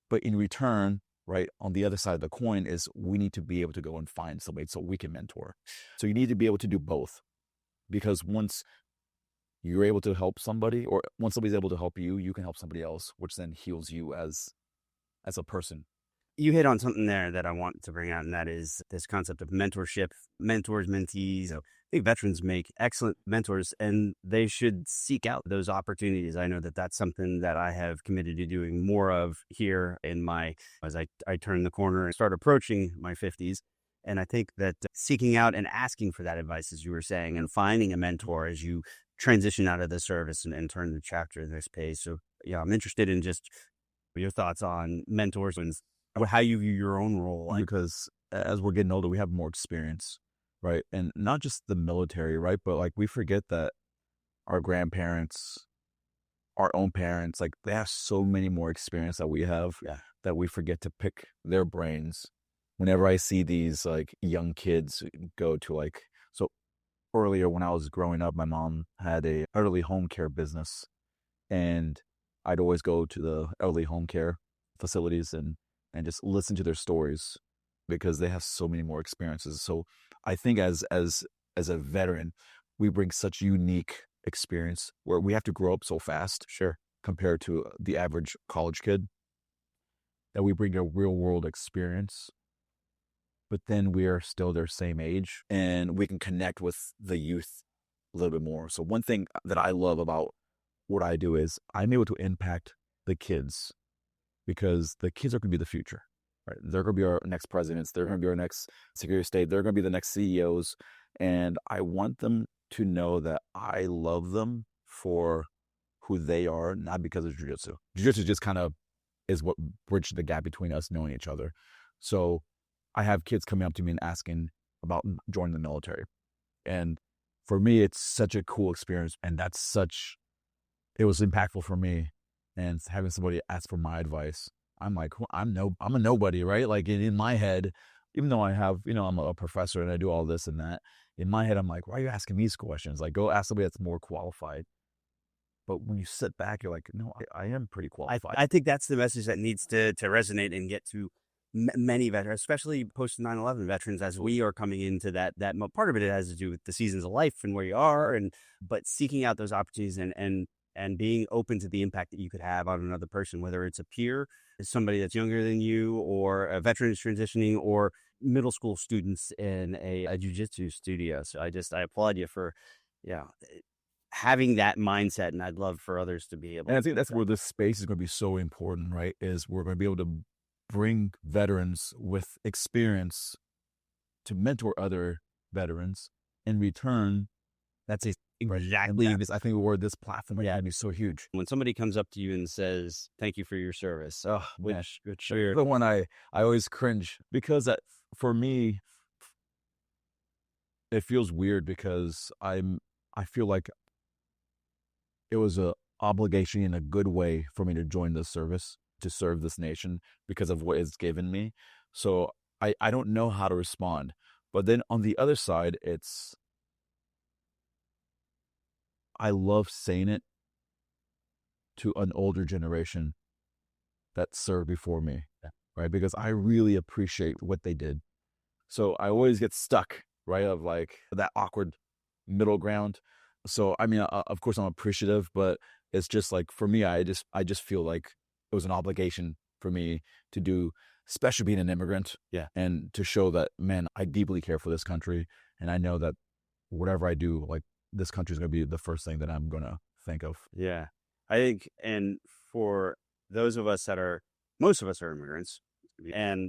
But in return, right, on the other side of the coin is we need to be able to go and find somebody so we can mentor. So you need to be able to do both. Because once you're able to help somebody, or once somebody's able to help you, you can help somebody else, which then heals you as a person. You hit on something there that I want to bring out, and that is this concept of mentorship, mentors, mentees. I think veterans make excellent mentors, and they should seek out those opportunities. I know that that's something that I have committed to doing more of here as I turn the corner and start approaching my 50s. And I think that seeking out and asking for that advice, as you were saying, and finding a mentor as you transition out of the service and turn the chapter in this page. So, yeah, I'm interested in just your thoughts on mentors and how you view your own role. Because as we're getting older, we have more experience, right? And not just the military, right? But like we forget that our grandparents, our own parents, like they have so many more experience that we have that we forget to pick their brains. Whenever I see these like young kids go to so earlier when I was growing up, my mom had a elderly home care business, and I'd always go to the elderly home care facilities and just listen to their stories because they have so many more experiences. So I think as a veteran, we bring such unique experience where we have to grow up so fast, compared to the average college kid, that we bring a real world experience, but then we are still their same age and we can connect with the youth a little bit more. So one thing that I love about what I do is I'm able to impact the kids, because the kids are going to be the future, right? They're going to be our next presidents. They're going to be our next Secretary of State. They're going to be the next CEOs. And I want them to know that I love them for who they are, not because of Jiu-Jitsu. Jiu-Jitsu just kind of is what bridged the gap between us knowing each other. So I have kids coming up to me and asking about joining the military. And for me, it's such a cool experience. And it was impactful for me. And having somebody ask for my advice, I'm like, I'm a nobody, right? Like in my head, even though I have, I'm a professor and I do all this and that, in my head, I'm like, why are you asking me these questions? Like, go ask somebody that's more qualified. But when you sit back, you're like, no, I am pretty qualified. I think that's the message that needs to resonate and get to many veterans, especially post 9/11 veterans, as we are coming into that part of it has to do with the seasons of life and where you are, but seeking out those opportunities and being open to the impact that you could have on another person, whether it's a peer, somebody that's younger than you, or a veteran who's transitioning, or middle school students in a jiu-jitsu studio. So I applaud you for, yeah, having that mindset, and I'd love for others to be able. And I think that's where this space is going to be so important, right? Is we're going to be able to bring veterans with experience to mentor other veterans. In return, that's exactly this. I think this platform is going to be so huge. When somebody comes up to you and says, "Thank you for your service," sure. The one I always cringe, because for me, it feels weird because I feel like it was an obligation in a good way for me to join this service, to serve this nation because of what it's given me. So I don't know how to respond. But then on the other side, I love saying it to an older generation that served before me, right? Because I really appreciate what they did. So I always get stuck, right? Of like that awkward middle ground. So, I mean, of course I'm appreciative, but it's just like, for me, I just feel like it was an obligation for me to do, especially being an immigrant. Yeah. And to show that, man, I deeply care for this country. And I know that whatever I do, like, this country is going to be the first thing that I'm going to think of. Yeah. I think, and for those of us most of us are immigrants,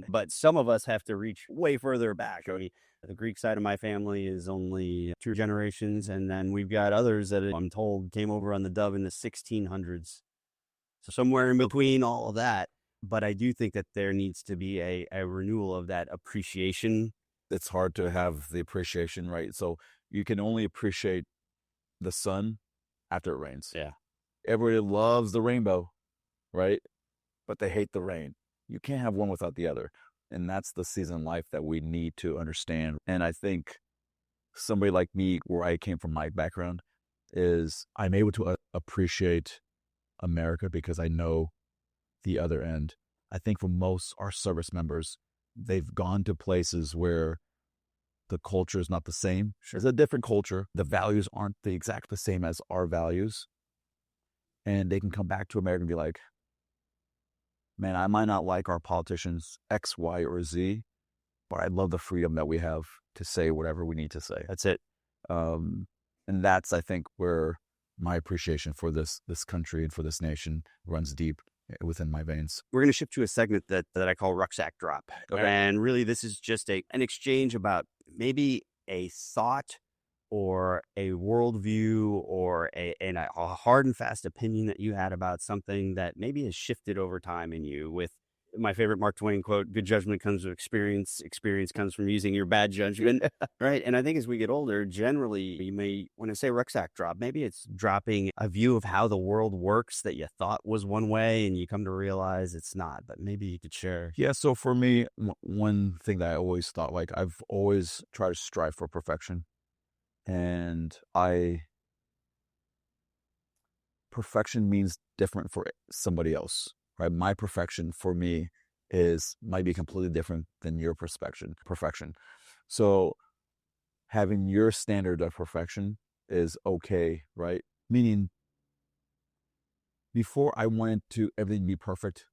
but some of us have to reach way further back. I mean, the Greek side of my family is only 2 generations, and then we've got others that I'm told came over on the Dove in the 1600s. So somewhere in between all of that. But I do think that there needs to be a renewal of that appreciation. It's hard to have the appreciation, right? So you can only appreciate the sun after it rains. Yeah. Everybody loves the rainbow, right? But they hate the rain. You can't have one without the other. And that's the season of life that we need to understand. And I think somebody like me, where I came from, my background, is I'm able to appreciate America because I know the other end. I think for most our service members, they've gone to places where the culture is not the same. Sure. It's a different culture. The values aren't exactly the same as our values. And they can come back to America and be like, man, I might not like our politicians X, Y, or Z, but I love the freedom that we have to say whatever we need to say. That's it. And that's, I think, where my appreciation for this country and for this nation runs deep within my veins. We're going to shift to a segment that I call Rucksack Drop. Okay. And really, this is just an exchange about maybe a thought or a worldview or a hard and fast opinion that you had about something that maybe has shifted over time in you. With my favorite Mark Twain quote, "Good judgment comes with experience. Experience comes from using your bad judgment." Right. And I think as we get older, generally, you may, when I say rucksack drop, maybe it's dropping a view of how the world works that you thought was one way and you come to realize it's not. But maybe you could share. Yeah. So for me, one thing that I always thought, like, I've always tried to strive for perfection. And perfection means different for somebody else, right? My perfection for me might be completely different than your perfection. So having your standard of perfection is okay, right? Meaning, before I wanted everything to be perfect,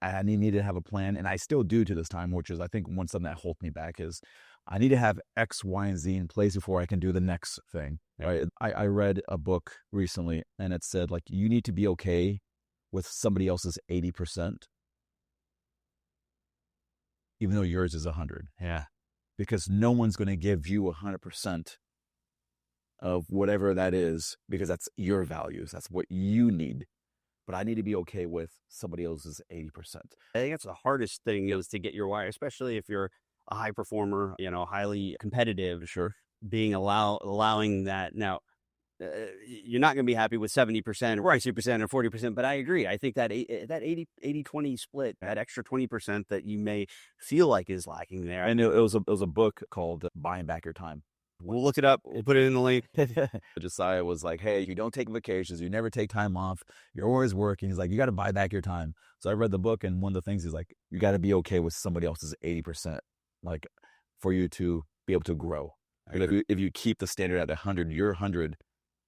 I needed to have a plan, and I still do to this time, which is, I think, one something that holds me back is I need to have X, Y, and Z in place before I can do the next thing. Right? I read a book recently, and it said, like, you need to be okay with somebody else's 80%, even though yours is 100. Yeah. Because no one's going to give you 100% of whatever that is, because that's your values. That's what you need. But I need to be okay with somebody else's 80%. I think that's the hardest thing, is to get your wire, especially if you're a high performer, highly competitive. Sure. Being allowing that. Now, you're not going to be happy with 70% or 60% or 40%. But I agree. I think that 80-20 split, that extra 20% that you may feel like is lacking there. And it was a book called Buying Back Your Time. We'll look it up. We'll put it in the link. Josiah was like, hey, you don't take vacations. You never take time off. You're always working. He's like, you got to buy back your time. So I read the book, and one of the things is like, you got to be okay with somebody else's 80%, like for you to be able to grow. If you keep the standard at 100, you're 100,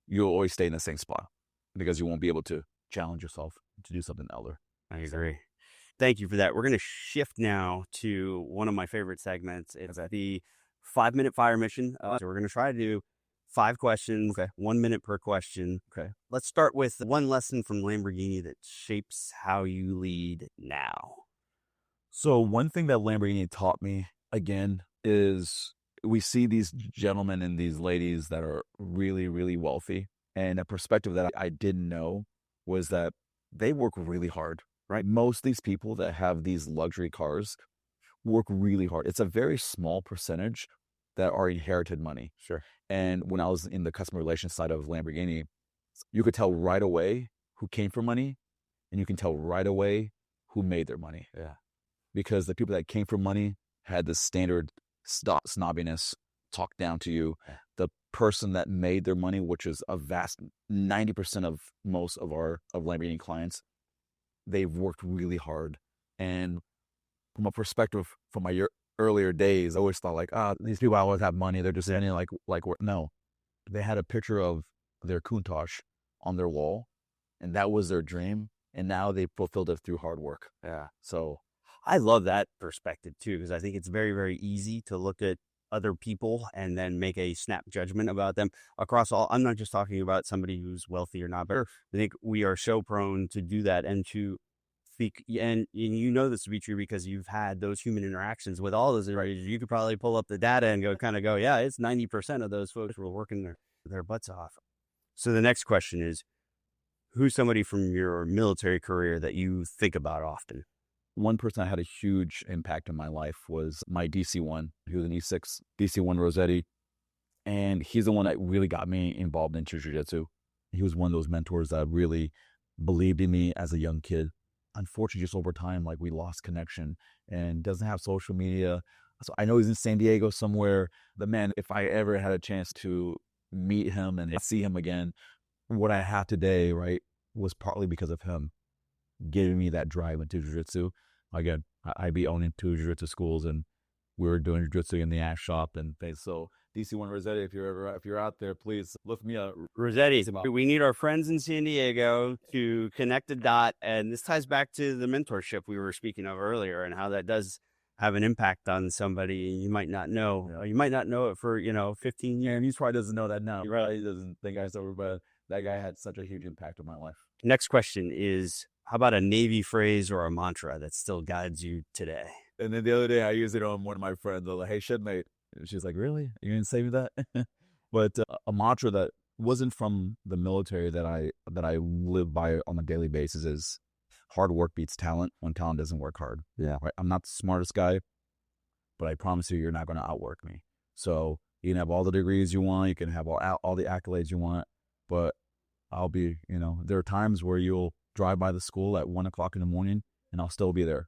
you'll always stay in the same spot because you won't be able to challenge yourself to do something other. I agree. Thank you for that. We're going to shift now to one of my favorite segments. It's the 5-minute fire mission. So we're going to try to do 5 questions, 1 minute per question. Okay. Let's start with one lesson from Lamborghini that shapes how you lead now. So one thing that Lamborghini taught me, again, is we see these gentlemen and these ladies that are really, really wealthy. And a perspective that I didn't know was that they work really hard, right? Most of these people that have these luxury cars work really hard. It's a very small percentage that are inherited money. Sure. And when I was in the customer relations side of Lamborghini, you could tell right away who came from money, and you can tell right away who made their money. Yeah. Because the people that came from money had this standard snobbiness talked down to you. Yeah. The person that made their money, which is a vast 90% of most of Lamborghini clients, they've worked really hard. And from a perspective from my earlier days, I always thought like, these people always have money. They're just any like no, they had a picture of their Countach on their wall, and that was their dream. And now they fulfilled it through hard work. Yeah. So I love that perspective too, because I think it's very, very easy to look at other people and then make a snap judgment about them across all. I'm not just talking about somebody who's wealthy or not, but I think we are so prone to do that and to speak. And you know this to be true because you've had those human interactions with all those individuals. You could probably pull up the data and go, yeah, it's 90% of those folks who are working their butts off. So the next question is, who's somebody from your military career that you think about often? One person that had a huge impact in my life was my DC1. He was an E6, DC1 Rosetti. And he's the one that really got me involved into Jiu-Jitsu. He was one of those mentors that really believed in me as a young kid. Unfortunately, just over time, like we lost connection and doesn't have social media. So I know he's in San Diego somewhere. But man, if I ever had a chance to meet him and see him again, what I have today, right, was partly because of him giving me that drive into Jiu-Jitsu. Again, I'd be owning 2 Jiu-Jitsu schools, and we were doing Jiu-Jitsu in the Ash shop and things. So DC1 Rosetti, if you're out there, please lift me up. Rosetti, we need our friends in San Diego to connect the dot. And this ties back to the mentorship we were speaking of earlier and how that does have an impact on somebody. You might not know. Yeah. You might not know it for, 15 years. And he probably doesn't know that now. He probably doesn't think I sober, but that guy had such a huge impact on my life. Next question is, how about a Navy phrase or a mantra that still guides you today? And then the other day I used it on one of my friends. I was like, hey, shipmate. And she's like, really? You're going to say me that? But a mantra that wasn't from the military that I live by on a daily basis is hard work beats talent when talent doesn't work hard. Yeah. Right? I'm not the smartest guy, but I promise you're not going to outwork me. So you can have all the degrees you want. You can have all the accolades you want, but I'll be, there are times where you'll drive by the school at 1:00 in the morning and I'll still be there.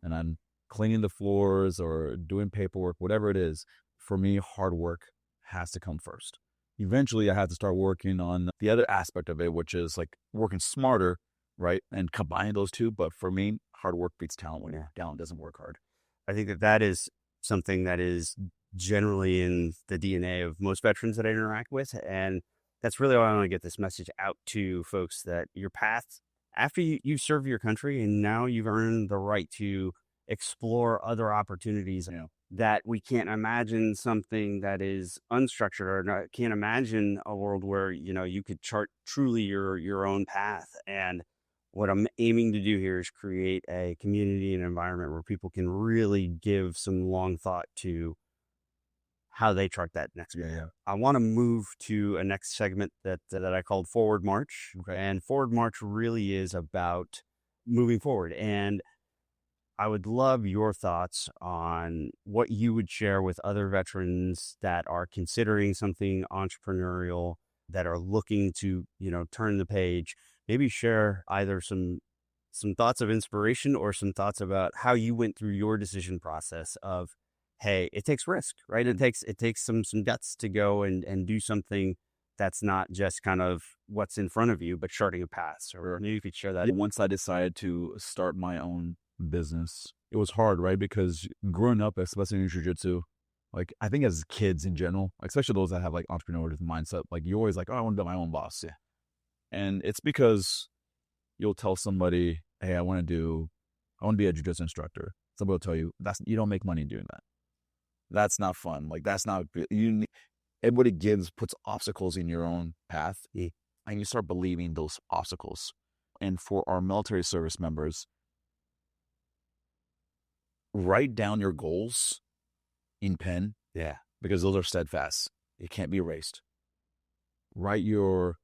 And I'm cleaning the floors or doing paperwork, whatever it is. For me, hard work has to come first. Eventually, I had to start working on the other aspect of it, which is like working smarter, right? And combining those two. But for me, hard work beats talent when talent doesn't work hard. I think that is something that is generally in the DNA of most veterans that I interact with. And that's really why I want to get this message out to folks, that your path, after you serve your country and now you've earned the right to explore other opportunities, that we can't imagine something that is unstructured, or can't imagine a world where, you could chart truly your own path. And what I'm aiming to do here is create a community and environment where people can really give some long thought to how they chart that next path. Yeah. I want to move to a next segment that I called Forward March. Okay. And Forward March really is about moving forward. And I would love your thoughts on what you would share with other veterans that are considering something entrepreneurial, that are looking to, turn the page, maybe share either some thoughts of inspiration or some thoughts about how you went through your decision process of, hey, it takes risk, right? It takes some guts to go and do something that's not just kind of what's in front of you, but charting a path. Or maybe you could share that. Once I decided to start my own business, it was hard, right? Because growing up, especially in jiu-jitsu, like I think as kids in general, especially those that have like entrepreneurial mindset, like you're always like, oh, I want to be my own boss. Yeah. And it's because you'll tell somebody, hey, I want to be a jiu-jitsu instructor. Somebody will tell you, you don't make money doing that. That's not fun. Like that's not, everybody puts obstacles in your own path, and you start believing those obstacles. And for our military service members, write down your goals in pen. Yeah. Because those are steadfast. It can't be erased. Write your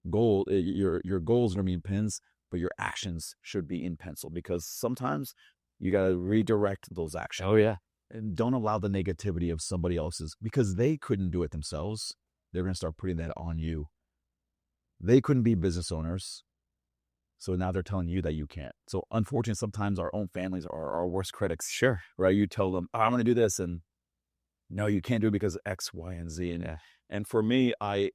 goal, your goals are going to be in pens, but your actions should be in pencil, because sometimes you got to redirect those actions. Oh, yeah. And don't allow the negativity of somebody else's, because they couldn't do it themselves. They're going to start putting that on you. They couldn't be business owners, so now they're telling you that you can't. So unfortunately, sometimes our own families are our worst critics. Sure. Right? You tell them, oh, I'm going to do this, and no, you can't do it because X, Y, and Z. And for me, I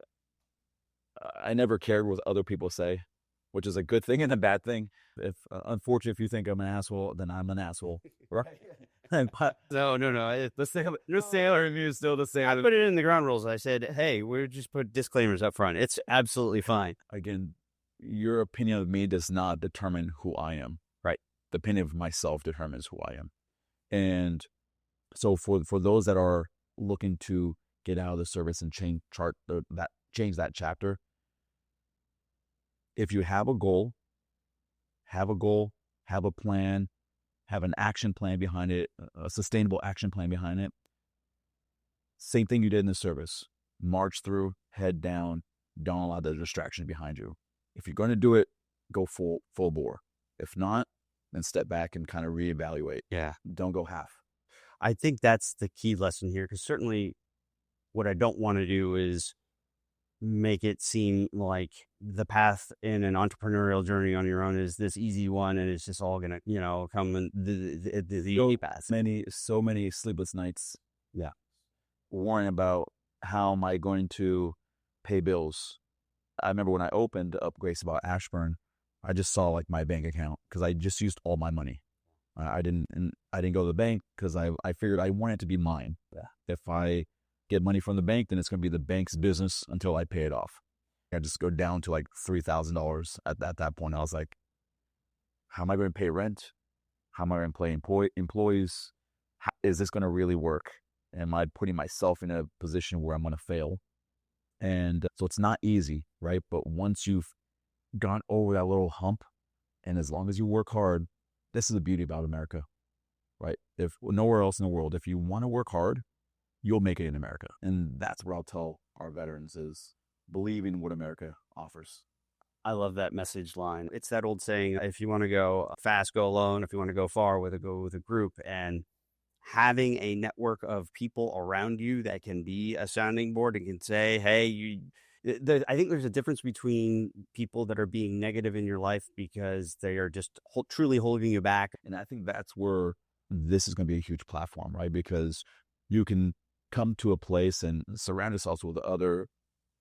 never cared what other people say, which is a good thing and a bad thing. Unfortunately, if you think I'm an asshole, then I'm an asshole. Right? No. Your sailor review is still the same. I put it in the ground rules. I said, hey, we're just put disclaimers up front. It's absolutely fine. Again, your opinion of me does not determine who I am. Right. The opinion of myself determines who I am. And so for those that are looking to get out of the service and change that chapter, if you have a goal, have a plan, have an action plan behind it, a sustainable action plan behind it. Same thing you did in the service. March through, head down, don't allow the distraction behind you. If you're going to do it, go full bore. If not, then step back and kind of reevaluate. Yeah. Don't go half. I think that's the key lesson here, because certainly what I don't want to do is make it seem like the path in an entrepreneurial journey on your own is this easy one and it's just all gonna come in the easy path. So many sleepless nights. Yeah. Worrying about how am I going to pay bills. I remember when I opened up Gracie Baja Ashburn, I just saw like my bank account because I just used all my money. I didn't go to the bank because I figured I wanted it to be mine. Yeah. If I get money from the bank, then it's going to be the bank's business until I pay it off. I just go down to like $3,000 at that point. I was like, how am I going to pay rent? How am I going to pay employees? Is this going to really work? Am I putting myself in a position where I'm going to fail? And so it's not easy, right? But once you've gone over that little hump, and as long as you work hard, this is the beauty about America, right? If nowhere else in the world, if you want to work hard, you'll make it in America. And that's what I'll tell our veterans is believe in what America offers. I love that message line. It's that old saying, if you want to go fast, go alone. If you want to go far, go with a group. And having a network of people around you that can be a sounding board and can say, hey, I think there's a difference between people that are being negative in your life because they are just truly holding you back. And I think that's where this is going to be a huge platform, right? Because you can come to a place and surround yourself with other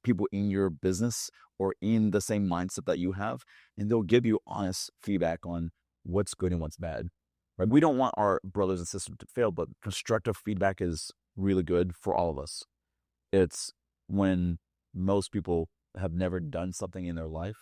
people in your business or in the same mindset that you have, and they'll give you honest feedback on what's good and what's bad. Right? We don't want our brothers and sisters to fail, but constructive feedback is really good for all of us. It's when most people have never done something in their life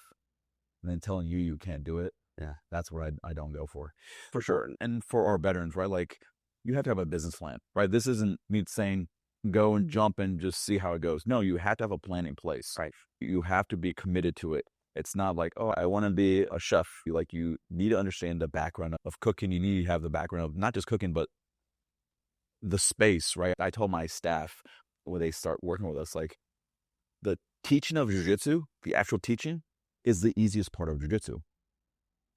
and then telling you can't do it. Yeah, that's what I don't go for sure. And for our veterans, right? Like you have to have a business plan, right? This isn't me saying go and jump and just see how it goes. No, you have to have a plan in place. Right. You have to be committed to it. It's not like, oh, I want to be a chef. You need to understand the background of cooking. You need to have the background of not just cooking, but the space, right? I told my staff when they start working with us, like the teaching of jiu-jitsu, the actual teaching is the easiest part of jiu-jitsu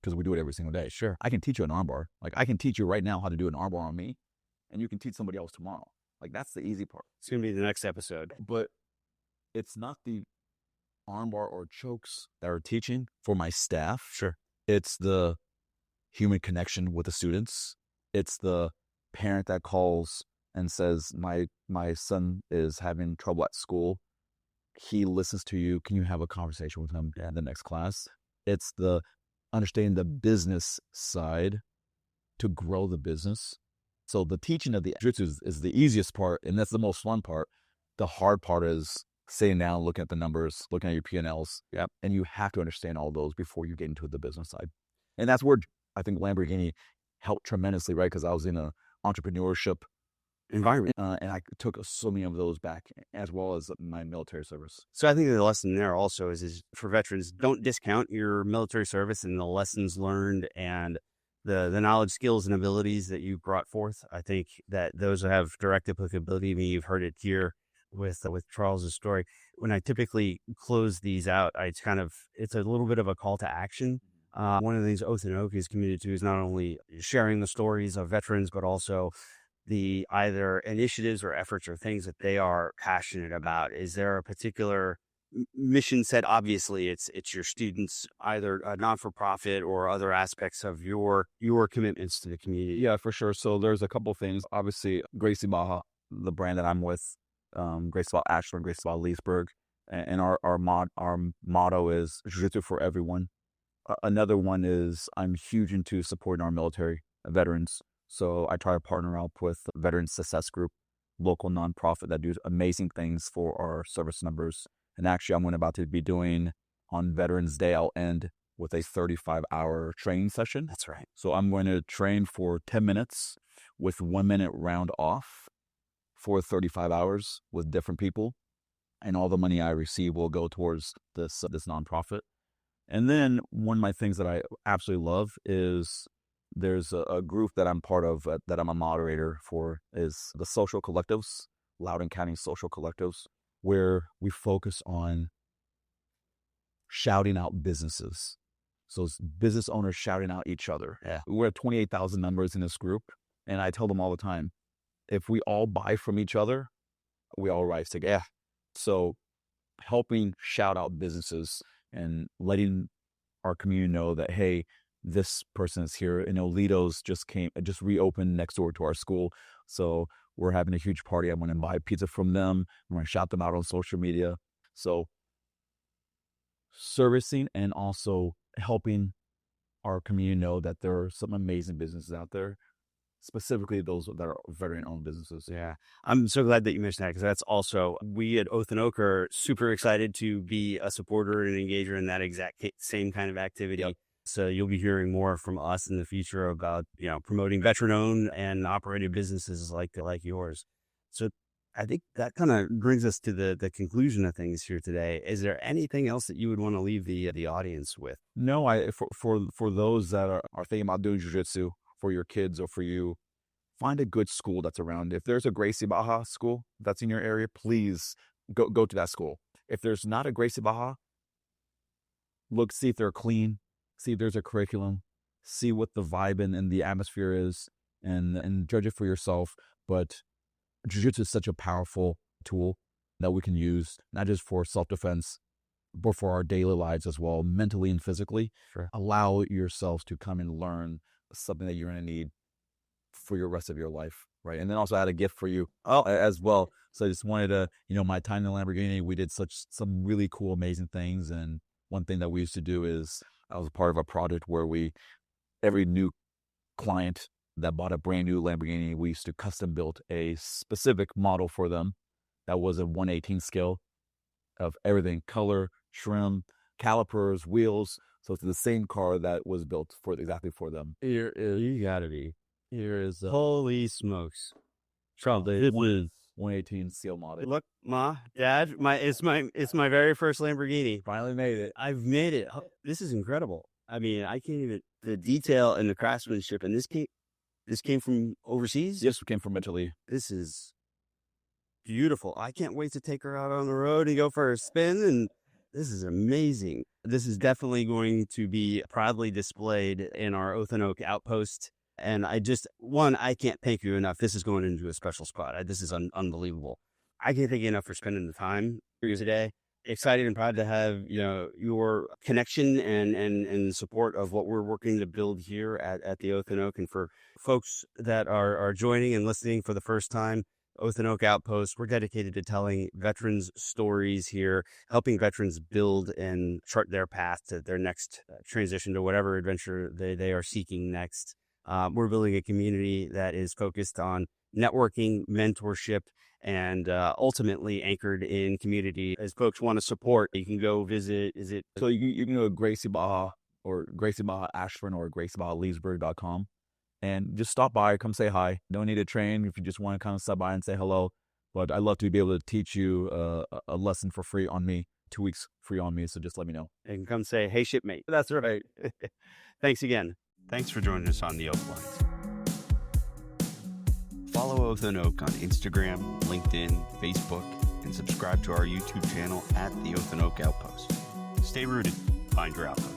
because we do it every single day. Sure. I can teach you an armbar. Like I can teach you right now how to do an armbar on me, and you can teach somebody else tomorrow. Like that's the easy part. It's going to be the next episode. But it's not the armbar or chokes that are teaching for my staff. Sure. It's the human connection with the students. It's the parent that calls and says, my son is having trouble at school. He listens to you. Can you have a conversation with him in the next class? It's the understanding the business side to grow the business. So the teaching of the jiu-jitsu is the easiest part, and that's the most fun part. The hard part is sitting down, looking at the numbers, looking at your P&Ls. Yep. And you have to understand all those before you get into the business side. And that's where I think Lamborghini helped tremendously, right? Because I was in an entrepreneurship environment. And I took so many of those back, as well as my military service. So I think the lesson there also is for veterans, don't discount your military service and the lessons learned and the knowledge, skills, and abilities that you brought forth. I think that those have direct applicability. I mean, you've heard it here with Charles's story. When I typically close these out, it's a little bit of a call to action. One of the things Oath and Oak is committed to is not only sharing the stories of veterans, but also the either initiatives or efforts or things that they are passionate about. Is there a particular mission set? Obviously, it's your students, either a non-for-profit or other aspects of your commitments to the community. Yeah, for sure. So there's a couple of things. Obviously, Gracie Baja, the brand that I'm with, Gracie Baja Ashburn, Gracie Baja Leesburg, and our motto is Jiu-Jitsu for everyone. Another one is I'm huge into supporting our military veterans. So I try to partner up with Veteran Success Group, local nonprofit that do amazing things for our service members. And actually, I'm about to be doing on Veterans Day, I'll end with a 35-hour training session. That's right. So I'm going to train for 10 minutes with 1 minute round off for 35 hours with different people. And all the money I receive will go towards this nonprofit. And then one of my things that I absolutely love is there's a group that I'm part of that I'm a moderator for, is the social collectives, Loudoun County social collectives, where we focus on shouting out businesses. So it's business owners shouting out each other. Yeah. We're at 28,000 members in this group. And I tell them all the time, if we all buy from each other, we all rise together. Yeah. So helping shout out businesses and letting our community know that, hey, this person is here. And Olitos just reopened next door to our school. So we're having a huge party. I'm going to buy pizza from them. I'm going to shout them out on social media. So servicing and also helping our community know that there are some amazing businesses out there, specifically those that are veteran-owned businesses. Yeah. I'm so glad that you mentioned that, because that's also, we at Oath and Oak are super excited to be a supporter and engager in that exact same kind of activity. Yep. So you'll be hearing more from us in the future about, promoting veteran-owned and operated businesses like yours. So I think that kind of brings us to the conclusion of things here today. Is there anything else that you would want to leave the audience with? No, for those that are thinking about doing jiu-jitsu for your kids or for you, find a good school that's around. If there's a Gracie Baja school that's in your area, please go to that school. If there's not a Gracie Baja, see if they're clean. See if there's a curriculum, see what the vibe and the atmosphere is, and judge it for yourself. But jiu-jitsu is such a powerful tool that we can use, not just for self-defense, but for our daily lives as well, mentally and physically. Sure. Allow yourselves to come and learn something that you're going to need for your rest of your life, right? And then also I had a gift for you as well. So I just wanted to, my time in the Lamborghini, we did some really cool, amazing things. And one thing that we used to do is, I was a part of a project where every new client that bought a brand new Lamborghini, we used to custom build a specific model for them that was a 1/18 scale of everything: color, trim, calipers, wheels. So it's the same car that was built exactly for them. Here is holy smokes. Charles, it was 1/18 scale model. Look, Ma, Dad, it's my very first Lamborghini. Finally made it. I've made it. This is incredible. I mean, I can't even, the detail and the craftsmanship, and this came from overseas? Yes, it came from Italy. This is beautiful. I can't wait to take her out on the road and go for a spin, and this is amazing. This is definitely going to be proudly displayed in our Oath and Oak outpost. And I can't thank you enough. This is going into a special spot. This is unbelievable. I can't thank you enough for spending the time here today. excited and proud to have, your connection and support of what we're working to build here at the Oath and Oak. And for folks that are joining and listening for the first time, Oath and Oak Outpost, we're dedicated to telling veterans stories here, helping veterans build and chart their path to their next transition to whatever adventure they are seeking next. We're building a community that is focused on networking, mentorship, and ultimately anchored in community. As folks want to support, you can go visit. So you can go to Gracie Baja or Gracie Baja Ashburn or GracieBajaLeesburg.com and just stop by, come say hi. Don't need to train if you just want to kind of stop by and say hello. But I'd love to be able to teach you a lesson for free on me, 2 weeks free on me. So just let me know. And come say, hey, shipmate. That's right. Thanks again. Thanks for joining us on the Oath Lines. Follow Oath and Oak on Instagram, LinkedIn, Facebook, and subscribe to our YouTube channel at the Oath and Oak Outpost. Stay rooted. Find your outpost.